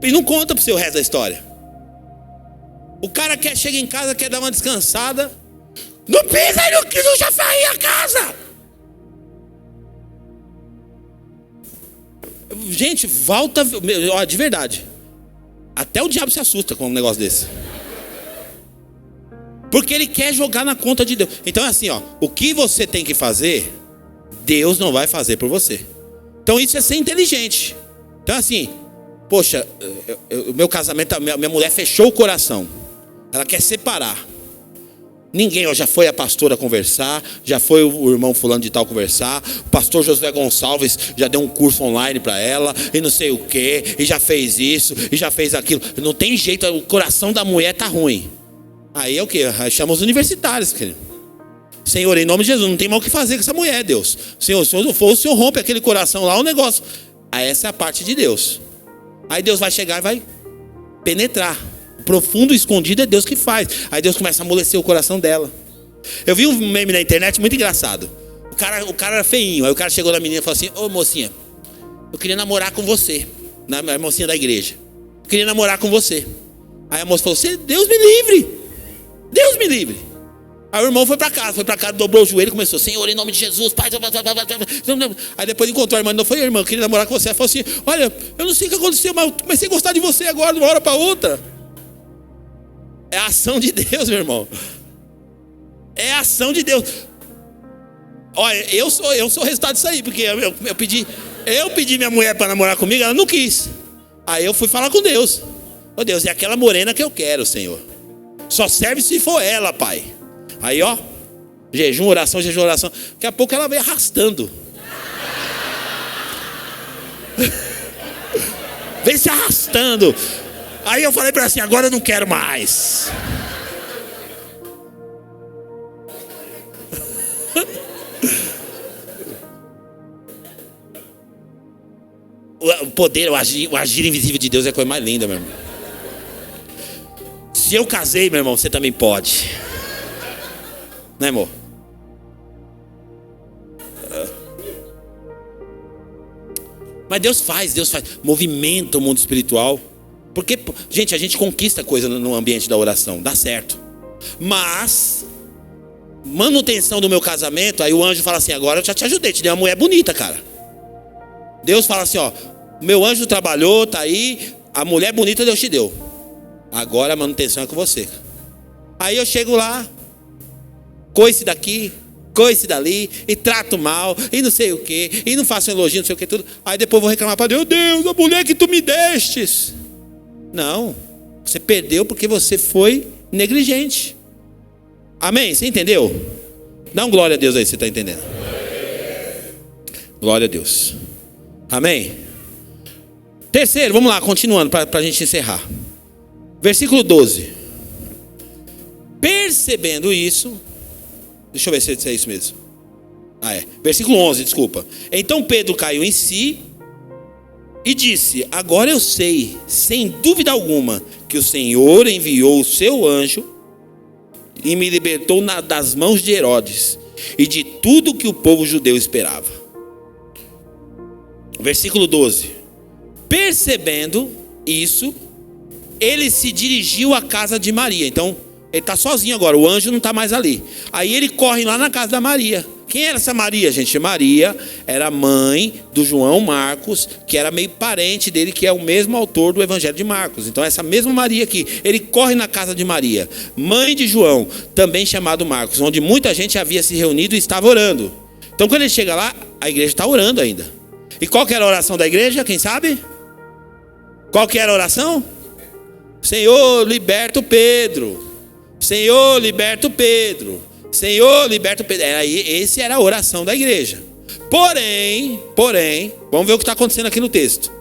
E não conta para o seu resto da história. O cara chega em casa, quer dar uma descansada. Não pisa no que não já faria a casa. Gente, volta, ó, de verdade. Até o diabo se assusta com um negócio desse. Porque ele quer jogar na conta de Deus. Então é assim, ó, o que você tem que fazer, Deus não vai fazer por você. Então isso é ser inteligente. Então assim, poxa, o meu casamento, minha mulher fechou o coração. Ela quer separar. Ninguém, ó, já foi a pastora conversar, já foi o irmão fulano de tal conversar, o pastor Josué Gonçalves já deu um curso online para ela, e não sei o que, e já fez isso, e já fez aquilo. Não tem jeito, o coração da mulher tá ruim. Aí é o que? Chama os universitários, querido. Senhor, em nome de Jesus, não tem mal o que fazer com essa mulher, Deus. Senhor, se não for, o Senhor rompe aquele coração lá, o negócio. Aí essa é a parte de Deus. Aí Deus vai chegar e vai penetrar. O profundo escondido é Deus que faz. Aí Deus começa a amolecer o coração dela. Eu vi um meme na internet muito engraçado. O cara era feinho. Aí o cara chegou na menina e falou assim: ô mocinha, eu queria namorar com você. A mocinha da igreja. Eu queria namorar com você. Aí a moça falou: Deus me livre. Deus me livre. Aí o irmão foi para casa, dobrou o joelho e começou: Senhor, em nome de Jesus, Pai. Aí depois encontrou a irmã, não foi: irmã, eu queria namorar com você. Ela falou assim: olha, eu não sei o que aconteceu, mas eu comecei a gostar de você agora, de uma hora para outra. É a ação de Deus, meu irmão. É a ação de Deus. Olha, eu sou o resultado disso aí, porque eu pedi minha mulher para namorar comigo, ela não quis. Aí eu fui falar com Deus: ô Deus, é aquela morena que eu quero, Senhor. Só serve se for ela, Pai. Aí, ó, jejum, oração. Daqui a pouco ela veio arrastando. Vem se arrastando. Aí eu falei para ela assim: agora eu não quero mais. O poder, o agir invisível de Deus é a coisa mais linda, meu irmão. Se eu casei, meu irmão, você também pode. Né, amor? Mas Deus faz, movimenta o mundo espiritual. Porque, gente, a gente conquista coisa no ambiente da oração, dá certo. Mas manutenção do meu casamento, aí o anjo fala assim: agora eu já te ajudei, te dei uma mulher bonita, cara. Deus fala assim: ó, meu anjo trabalhou, tá aí, a mulher bonita Deus te deu. Agora a manutenção é com você. Aí eu chego lá, coice daqui, coice dali, e trato mal, e não sei o que, e não faço um elogio, não sei o que, tudo. Aí depois eu vou reclamar para Deus: Deus, a mulher que tu me destes. Não, você perdeu porque você foi negligente. Amém? Você entendeu? Dá um glória a Deus aí, você está entendendo? Glória a Deus. Amém? Terceiro, vamos lá, continuando para a gente encerrar. Versículo 12. Percebendo isso, deixa eu ver se é isso mesmo. Versículo 11, desculpa. Então Pedro caiu em si e disse: agora eu sei, sem dúvida alguma, que o Senhor enviou o seu anjo e me libertou das mãos de Herodes e de tudo que o povo judeu esperava. Versículo 12. Percebendo isso, ele se dirigiu à casa de Maria. Então ele está sozinho agora, o anjo não está mais ali. Aí ele corre lá na casa da Maria. Quem era essa Maria, gente? Maria era mãe do João Marcos, que era meio parente dele, que é o mesmo autor do Evangelho de Marcos. Então essa mesma Maria aqui, ele corre na casa de Maria, mãe de João, também chamado Marcos, onde muita gente havia se reunido e estava orando. Então quando ele chega lá, a igreja está orando ainda. E qual que era a oração da igreja? Quem sabe? Qual que era a oração? Senhor, liberta o Pedro. Senhor, liberta o Pedro. Senhor, liberta o Pedro. Essa era a oração da igreja. Porém, vamos ver o que está acontecendo aqui no texto.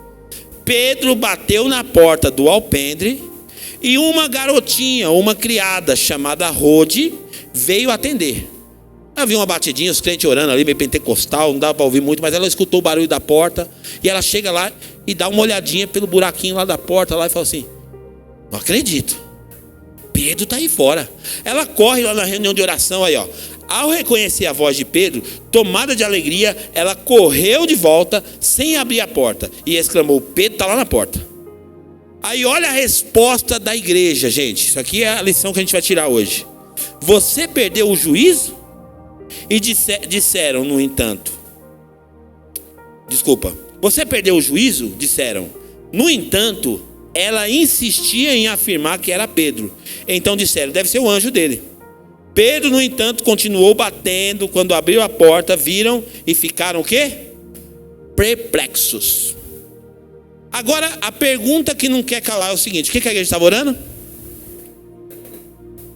Pedro bateu na porta do alpendre e uma garotinha, uma criada chamada Rode, veio atender. Havia uma batidinha, os crentes orando ali, meio pentecostal, não dava para ouvir muito, mas ela escutou o barulho da porta e ela chega lá e dá uma olhadinha pelo buraquinho lá da porta lá e fala assim: não acredito, Pedro está aí fora. Ela corre lá na reunião de oração aí, ó. Ao reconhecer a voz de Pedro, tomada de alegria, ela correu de volta sem abrir a porta e exclamou: Pedro está lá na porta. Aí olha a resposta da igreja, gente. Isso aqui é a lição que a gente vai tirar hoje. Você perdeu o juízo? E disseram, no entanto, Você perdeu o juízo? Disseram. No entanto, ela insistia em afirmar que era Pedro. Então disseram, deve ser o anjo dele. Pedro, no entanto, continuou batendo. Quando abriu a porta, viram e ficaram o quê? Perplexos. Agora, a pergunta que não quer calar é o seguinte: o que a igreja estava orando?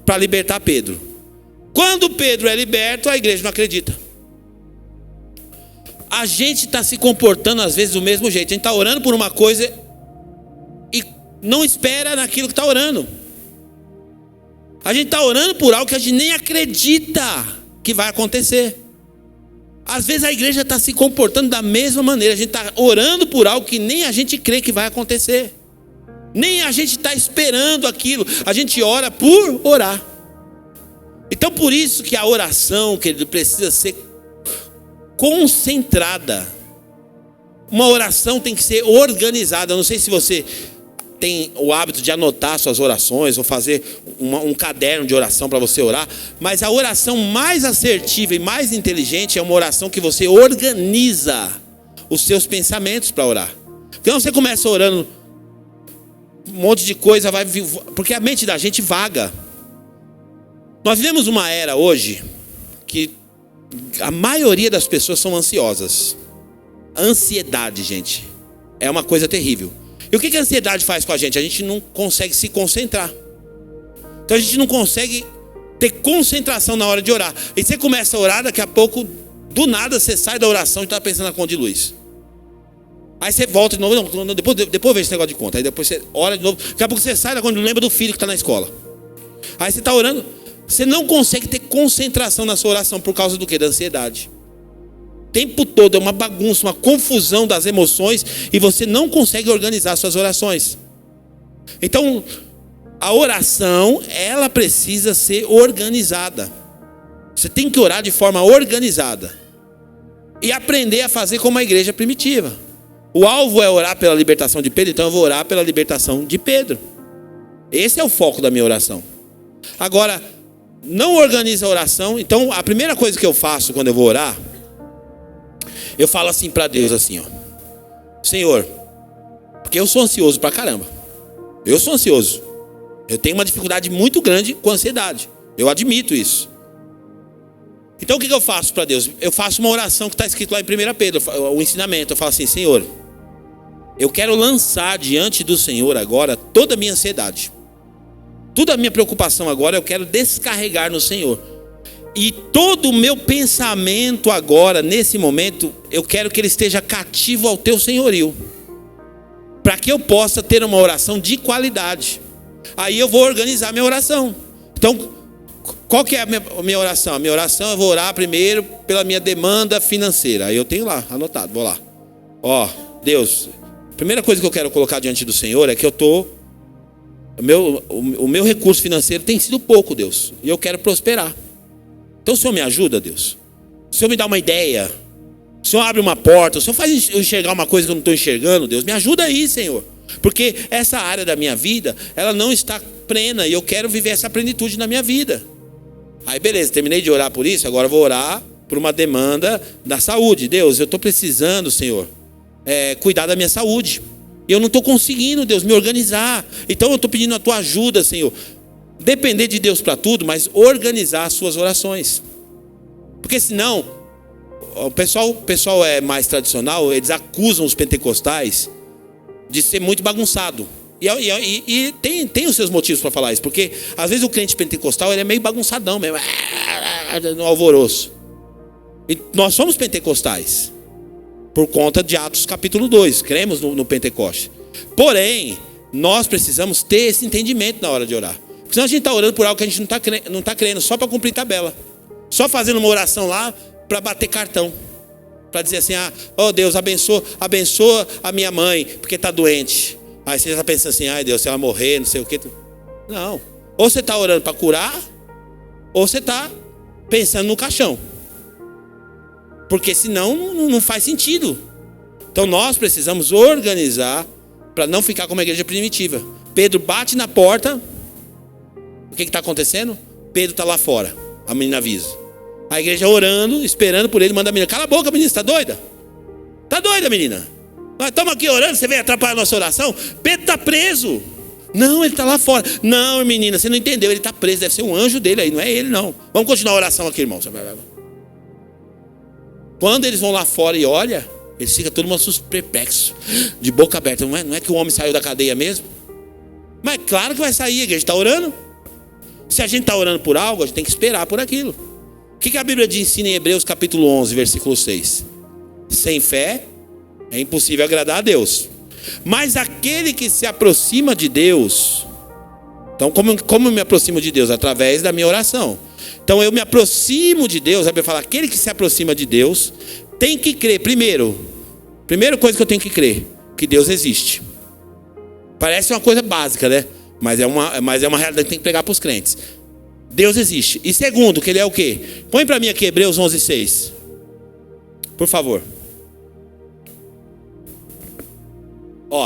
Para libertar Pedro. Quando Pedro é liberto, a igreja não acredita. A gente está se comportando às vezes do mesmo jeito. A gente está orando por uma coisa e não espera naquilo que está orando. A gente está orando por algo que a gente nem acredita que vai acontecer. Às vezes a igreja está se comportando da mesma maneira. A gente está orando por algo que nem a gente crê que vai acontecer. Nem a gente está esperando aquilo. A gente ora por orar. Então por isso que a oração, querido, precisa ser concentrada. Uma oração tem que ser organizada. Eu não sei se você tem o hábito de anotar suas orações ou fazer um caderno de oração para você orar, mas a oração mais assertiva e mais inteligente é uma oração que você organiza os seus pensamentos para orar. Então você começa orando um monte de coisa, porque a mente da gente vaga. Nós vivemos uma era hoje que a maioria das pessoas são ansiosas. A ansiedade, gente, é uma coisa terrível. E o que a ansiedade faz com a gente? A gente não consegue se concentrar. Então a gente não consegue ter concentração na hora de orar. E você começa a orar, daqui a pouco, do nada, você sai da oração e está pensando na conta de luz. Aí você volta de novo, não, depois vejo esse negócio de conta. Aí depois você ora de novo, daqui a pouco você sai da conta e lembra do filho que está na escola. Aí você está orando, você não consegue ter concentração na sua oração por causa do quê? Da ansiedade. O tempo todo é uma bagunça, uma confusão das emoções e você não consegue organizar suas orações. Então, a oração, ela precisa ser organizada. Você tem que orar de forma organizada e aprender a fazer como a igreja primitiva. O alvo é orar pela libertação de Pedro, então eu vou orar pela libertação de Pedro. Esse é o foco da minha oração. Agora, não organiza a oração. Então, a primeira coisa que eu faço quando eu vou orar, eu falo assim para Deus, assim, ó: Senhor, porque eu sou ansioso pra caramba. Eu sou ansioso. Eu tenho uma dificuldade muito grande com ansiedade. Eu admito isso. Então o que eu faço para Deus? Eu faço uma oração que está escrito lá em 1 Pedro, o ensinamento. Eu falo assim: Senhor, eu quero lançar diante do Senhor agora toda a minha ansiedade. Toda a minha preocupação agora eu quero descarregar no Senhor. E todo o meu pensamento agora, nesse momento, eu quero que ele esteja cativo ao teu senhorio, para que eu possa ter uma oração de qualidade. Aí eu vou organizar minha oração. Então, qual que é a minha oração? A minha oração, eu vou orar primeiro pela minha demanda financeira. Aí eu tenho lá, anotado, vou lá. Ó, Deus, a primeira coisa que eu quero colocar diante do Senhor é que o meu recurso financeiro tem sido pouco, Deus, e eu quero prosperar. Então o Senhor me ajuda, Deus. O Senhor me dá uma ideia. O Senhor abre uma porta. O Senhor faz eu enxergar uma coisa que eu não estou enxergando, Deus. Me ajuda aí, Senhor. Porque essa área da minha vida, ela não está plena. E eu quero viver essa plenitude na minha vida. Aí beleza, terminei de orar por isso. Agora eu vou orar por uma demanda da saúde. Deus, eu estou precisando, Senhor, cuidar da minha saúde. E eu não estou conseguindo, Deus, me organizar. Então eu estou pedindo a tua ajuda, Senhor. Depender de Deus para tudo, mas organizar as suas orações. Porque senão, o pessoal é mais tradicional, eles acusam os pentecostais de ser muito bagunçado. E tem os seus motivos para falar isso. Porque às vezes o crente pentecostal ele é meio bagunçadão mesmo, no alvoroço. E nós somos pentecostais por conta de Atos capítulo 2, cremos no Pentecoste. Porém, nós precisamos ter esse entendimento na hora de orar. Porque senão a gente está orando por algo que a gente não está crendo, só para cumprir tabela. Só fazendo uma oração lá para bater cartão. Para dizer assim: Deus, abençoa a minha mãe, porque está doente. Aí você já está pensando assim: ai Deus, se ela morrer, não sei o que. Não. Ou você está orando para curar, ou você está pensando no caixão. Porque senão não faz sentido. Então nós precisamos organizar para não ficar como a igreja primitiva. Pedro bate na porta. O que está acontecendo? Pedro está lá fora. A menina avisa. A igreja orando, esperando por ele, manda a menina: cala a boca, menina, você está doida? Está doida, menina? Nós estamos aqui orando, você vem atrapalhar a nossa oração? Pedro está preso. Não, ele está lá fora. Não, menina, você não entendeu, ele está preso, deve ser um anjo dele aí, não é ele não. Vamos continuar a oração aqui, irmão. Quando eles vão lá fora e olham, eles ficam todo mundo perplexo, de boca aberta. Não é que o homem saiu da cadeia mesmo? Mas claro que vai sair, a gente está orando. Se a gente está orando por algo, a gente tem que esperar por aquilo. O que a Bíblia diz em Hebreus capítulo 11, versículo 6? Sem fé é impossível agradar a Deus. Mas aquele que se aproxima de Deus... Então como eu me aproximo de Deus? Através da minha oração. Então eu me aproximo de Deus. A Bíblia fala, aquele que se aproxima de Deus tem que crer. Primeira coisa que eu tenho que crer, que Deus existe. Parece uma coisa básica, né? Mas é uma realidade que tem que pregar para os crentes. Deus existe. E segundo, que ele é o quê? Põe para mim aqui Hebreus 11, 6. Por favor.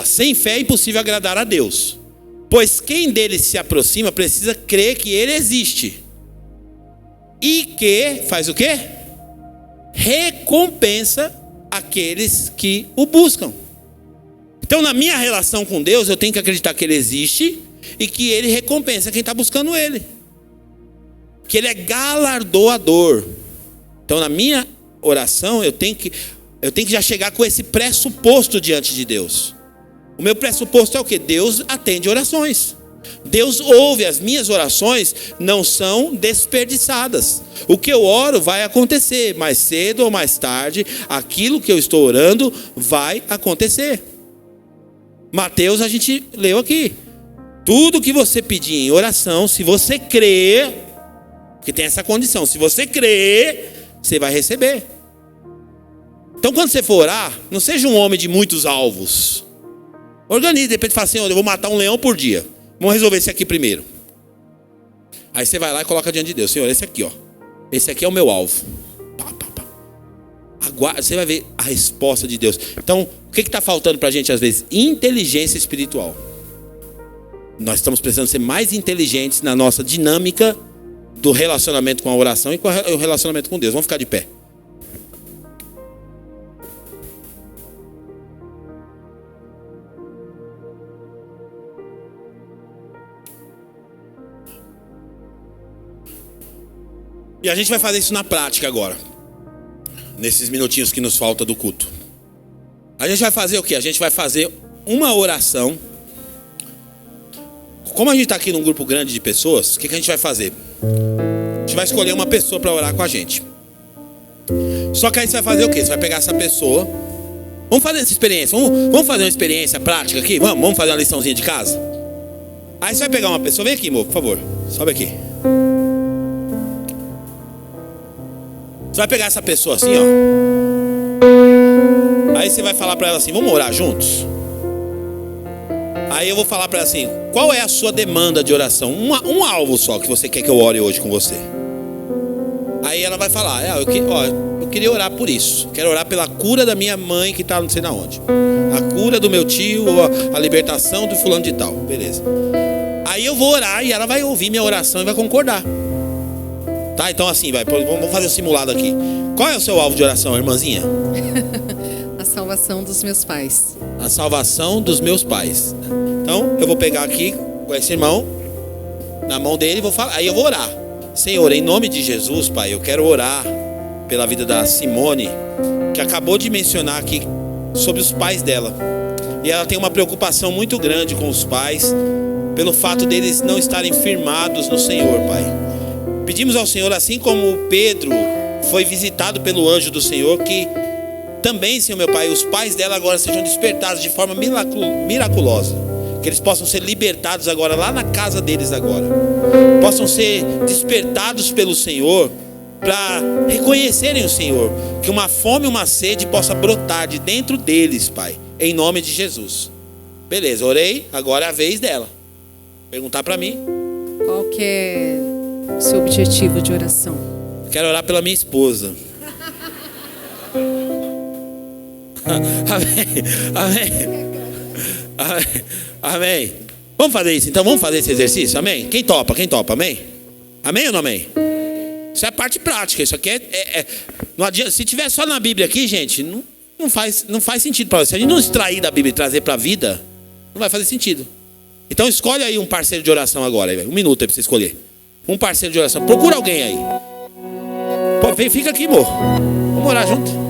Sem fé é impossível agradar a Deus. Pois quem dele se aproxima precisa crer que ele existe. E que faz o quê? Recompensa aqueles que o buscam. Então na minha relação com Deus eu tenho que acreditar que ele existe e que ele recompensa quem está buscando ele. Que ele é galardoador. Então na minha oração eu tenho que já chegar com esse pressuposto diante de Deus. O meu pressuposto é o quê? Deus atende orações. Deus ouve as minhas orações, não são desperdiçadas. O que eu oro vai acontecer, mais cedo ou mais tarde, aquilo que eu estou orando vai acontecer. Mateus a gente leu aqui. Tudo que você pedir em oração, se você crer, porque tem essa condição, se você crer, você vai receber. Então quando você for orar, não seja um homem de muitos alvos. Organize, de repente fala assim, eu vou matar um leão por dia. Vamos resolver esse aqui primeiro. Aí você vai lá e coloca diante de Deus. Senhor, esse aqui, esse aqui é o meu alvo. Aguarda, você vai ver a resposta de Deus. Então, o que está faltando para a gente às vezes? Inteligência espiritual. Nós estamos precisando ser mais inteligentes na nossa dinâmica do relacionamento com a oração e com o relacionamento com Deus. Vamos ficar de pé. E a gente vai fazer isso na prática agora. Nesses minutinhos que nos falta do culto. A gente vai fazer o quê? A gente vai fazer uma oração. Como a gente está aqui num grupo grande de pessoas, o que a gente vai fazer? A gente vai escolher uma pessoa para orar com a gente. Só que aí você vai fazer o quê? Você vai pegar essa pessoa. Vamos fazer essa experiência. Vamos fazer uma experiência prática aqui? Vamos fazer uma liçãozinha de casa? Aí você vai pegar uma pessoa. Vem aqui, amor, por favor. Sobe aqui. Você vai pegar essa pessoa assim, Aí você vai falar para ela assim, vamos orar juntos? Aí eu vou falar para ela assim, qual é a sua demanda de oração? Um alvo só que você quer que eu ore hoje com você. Aí ela vai falar, eu queria orar por isso. Quero orar pela cura da minha mãe que está não sei na onde. A cura do meu tio, a libertação do fulano de tal. Beleza. Aí eu vou orar e ela vai ouvir minha oração e vai concordar. Tá, então assim, vamos fazer um simulado aqui. Qual é o seu alvo de oração, irmãzinha? A salvação dos meus pais. A salvação dos meus pais. Então, eu vou pegar aqui com esse irmão, na mão dele, vou falar, aí eu vou orar. Senhor, em nome de Jesus, Pai, eu quero orar pela vida da Simone, que acabou de mencionar aqui sobre os pais dela. E ela tem uma preocupação muito grande com os pais, pelo fato deles não estarem firmados no Senhor, Pai. Pedimos ao Senhor, assim como Pedro foi visitado pelo anjo do Senhor, que também, Senhor meu Pai, os pais dela agora sejam despertados de forma miraculosa. Que eles possam ser libertados agora, lá na casa deles agora. Possam ser despertados pelo Senhor, para reconhecerem o Senhor. Que uma fome e uma sede possa brotar de dentro deles, Pai. Em nome de Jesus. Beleza, orei, agora é a vez dela. Perguntar para mim. Qual que é o seu objetivo de oração? Eu quero orar pela minha esposa. Amém. Amém. Amém. Amém. Vamos fazer isso, então vamos fazer esse exercício, amém? Quem topa, amém? Amém ou não amém? Isso é a parte prática, isso aqui não adianta, se tiver só na Bíblia aqui, gente, não faz sentido para você. Se a gente não extrair da Bíblia e trazer para a vida, não vai fazer sentido. Então escolhe aí um parceiro de oração agora. Um minuto aí para você escolher. Um parceiro de oração. Procura alguém aí. Pô, vem, fica aqui, amor. Vamos orar junto.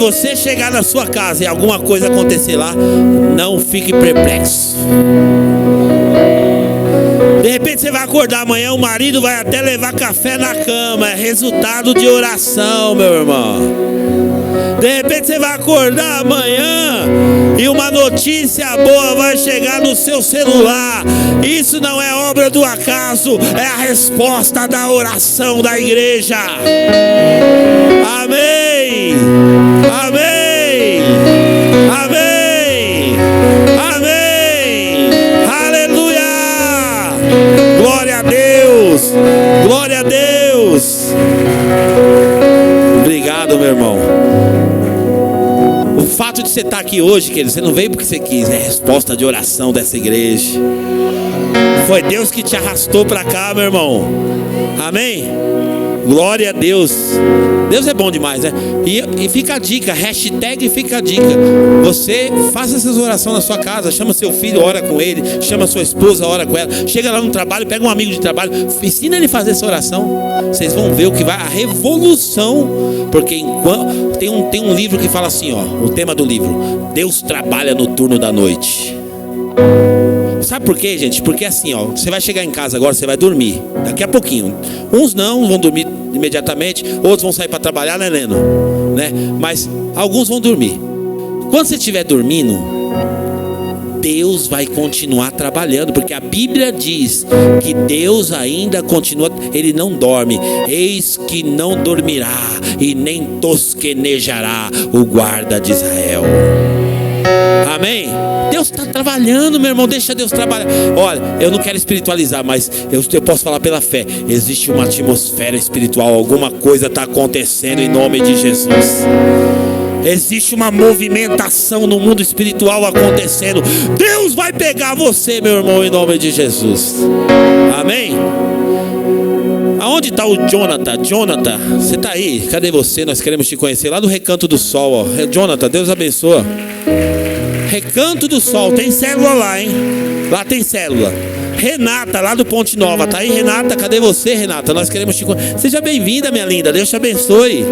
você chegar na sua casa e alguma coisa acontecer lá, não fique perplexo. De repente você vai acordar amanhã, o marido vai até levar café na cama. É resultado de oração, meu irmão. De repente você vai acordar amanhã e uma notícia boa vai chegar no seu celular. Isso não é obra do acaso, é a resposta da oração da igreja. Amém. Amém. Amém. meu irmão. O fato de você estar aqui hoje, querido, você não veio porque você quis, é resposta de oração dessa igreja. Foi Deus que te arrastou para cá, meu irmão. Amém? Glória a Deus. Deus é bom demais, né? E fica a dica, hashtag fica a dica. Você faça essas orações na sua casa. Chama seu filho, ora com ele. Chama sua esposa, ora com ela. Chega lá no trabalho, pega um amigo de trabalho, ensina ele a fazer essa oração. Vocês vão ver o que vai, a revolução. Porque tem um livro que fala assim, ó, o tema do livro: Deus trabalha no turno da noite. Sabe por quê, gente? Porque assim, ó, você vai chegar em casa agora, você vai dormir daqui a pouquinho. Uns não vão dormir imediatamente, outros vão sair para trabalhar, né, Leno? Né? Mas alguns vão dormir. Quando você estiver dormindo, Deus vai continuar trabalhando, porque a Bíblia diz que Deus ainda continua, Ele não dorme. Eis que não dormirá e nem tosquenejará o guarda de Israel. Amém? Deus está trabalhando, meu irmão. Deixa Deus trabalhar. Olha, eu não quero espiritualizar, mas eu posso falar pela fé. Existe uma atmosfera espiritual. Alguma coisa está acontecendo em nome de Jesus. Existe uma movimentação no mundo espiritual acontecendo. Deus vai pegar você, meu irmão, em nome de Jesus. Amém? Aonde está o Jonathan? Jonathan, você está aí? Cadê você? Nós queremos te conhecer lá do Recanto do Sol, ó. Jonathan, Deus abençoa. Recanto do Sol, tem célula lá, hein? Lá tem célula. Renata, lá do Ponte Nova, tá aí, Renata? Cadê você, Renata? Nós queremos te conhecer. Seja bem-vinda, minha linda, Deus te abençoe.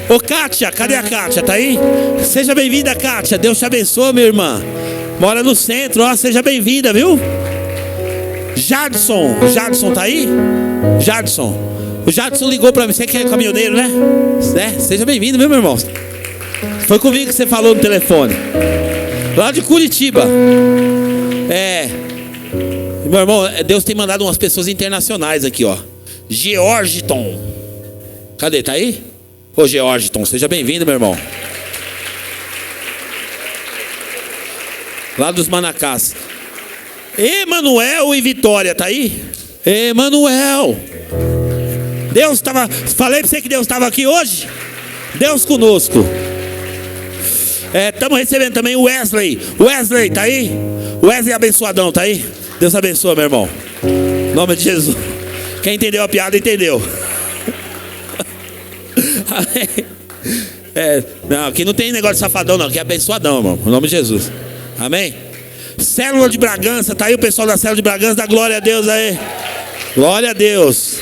Ô Kátia, cadê a Kátia? Tá aí? Seja bem-vinda, Kátia, Deus te abençoe, minha irmã. Mora no centro, ó, seja bem-vinda, viu? Jadson tá aí? Jadson. O Jadson ligou pra mim, você que é caminhoneiro, né? Seja bem-vindo, viu, meu irmão? Foi comigo que você falou no telefone. Lá de Curitiba. Meu irmão, Deus tem mandado umas pessoas internacionais aqui, ó. Georgiton. Cadê? Tá aí? Ô Georgiton, seja bem-vindo, meu irmão. Lá dos Manacás. Emanuel e Vitória, tá aí? Emanuel. Deus estava. Falei pra você que Deus estava aqui hoje? Deus conosco. Estamos recebendo também o Wesley. Wesley, tá aí? Wesley abençoadão, tá aí? Deus abençoa, meu irmão. Em nome de Jesus. Quem entendeu a piada, entendeu. Não, aqui não tem negócio de safadão, não. Aqui é abençoadão, irmão. Em nome de Jesus. Amém? Célula de Bragança, tá aí o pessoal da Célula de Bragança. Dá glória a Deus aí. Glória a Deus.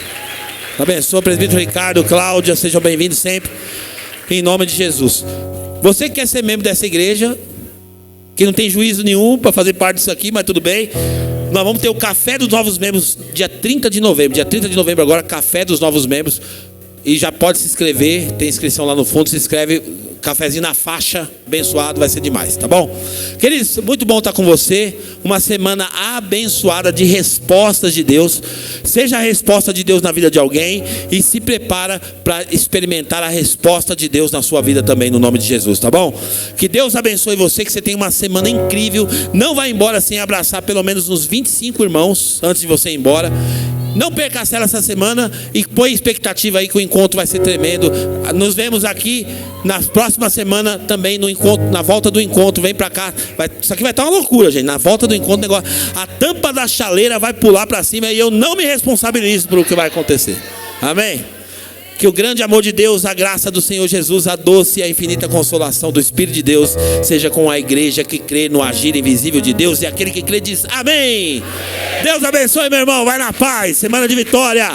Abençoa, presbítero Ricardo, Cláudia. Sejam bem-vindos sempre. Em nome de Jesus. Você que quer ser membro dessa igreja, que não tem juízo nenhum para fazer parte disso aqui, mas tudo bem. Nós vamos ter o Café dos Novos Membros dia 30 de novembro. Dia 30 de novembro agora, Café dos Novos Membros. E já pode se inscrever, tem inscrição lá no fundo, se inscreve, cafezinho na faixa, abençoado, vai ser demais, tá bom? Queridos, muito bom estar com você, uma semana abençoada de respostas de Deus. Seja a resposta de Deus na vida de alguém e se prepara para experimentar a resposta de Deus na sua vida também, no nome de Jesus, tá bom? Que Deus abençoe você, que você tenha uma semana incrível. Não vai embora sem abraçar pelo menos uns 25 irmãos antes de você ir embora. Não perca a cela essa semana e põe expectativa aí que o encontro vai ser tremendo. Nos vemos aqui na próxima semana também no encontro, na volta do encontro. Vem pra cá. Isso aqui vai estar uma loucura, gente. Na volta do encontro, negócio, a tampa da chaleira vai pular pra cima e eu não me responsabilizo por o que vai acontecer. Amém? Que o grande amor de Deus, a graça do Senhor Jesus, a doce e a infinita consolação do Espírito de Deus seja com a igreja que crê no agir invisível de Deus, e aquele que crê diz amém. Deus abençoe, meu irmão, vai na paz, semana de vitória.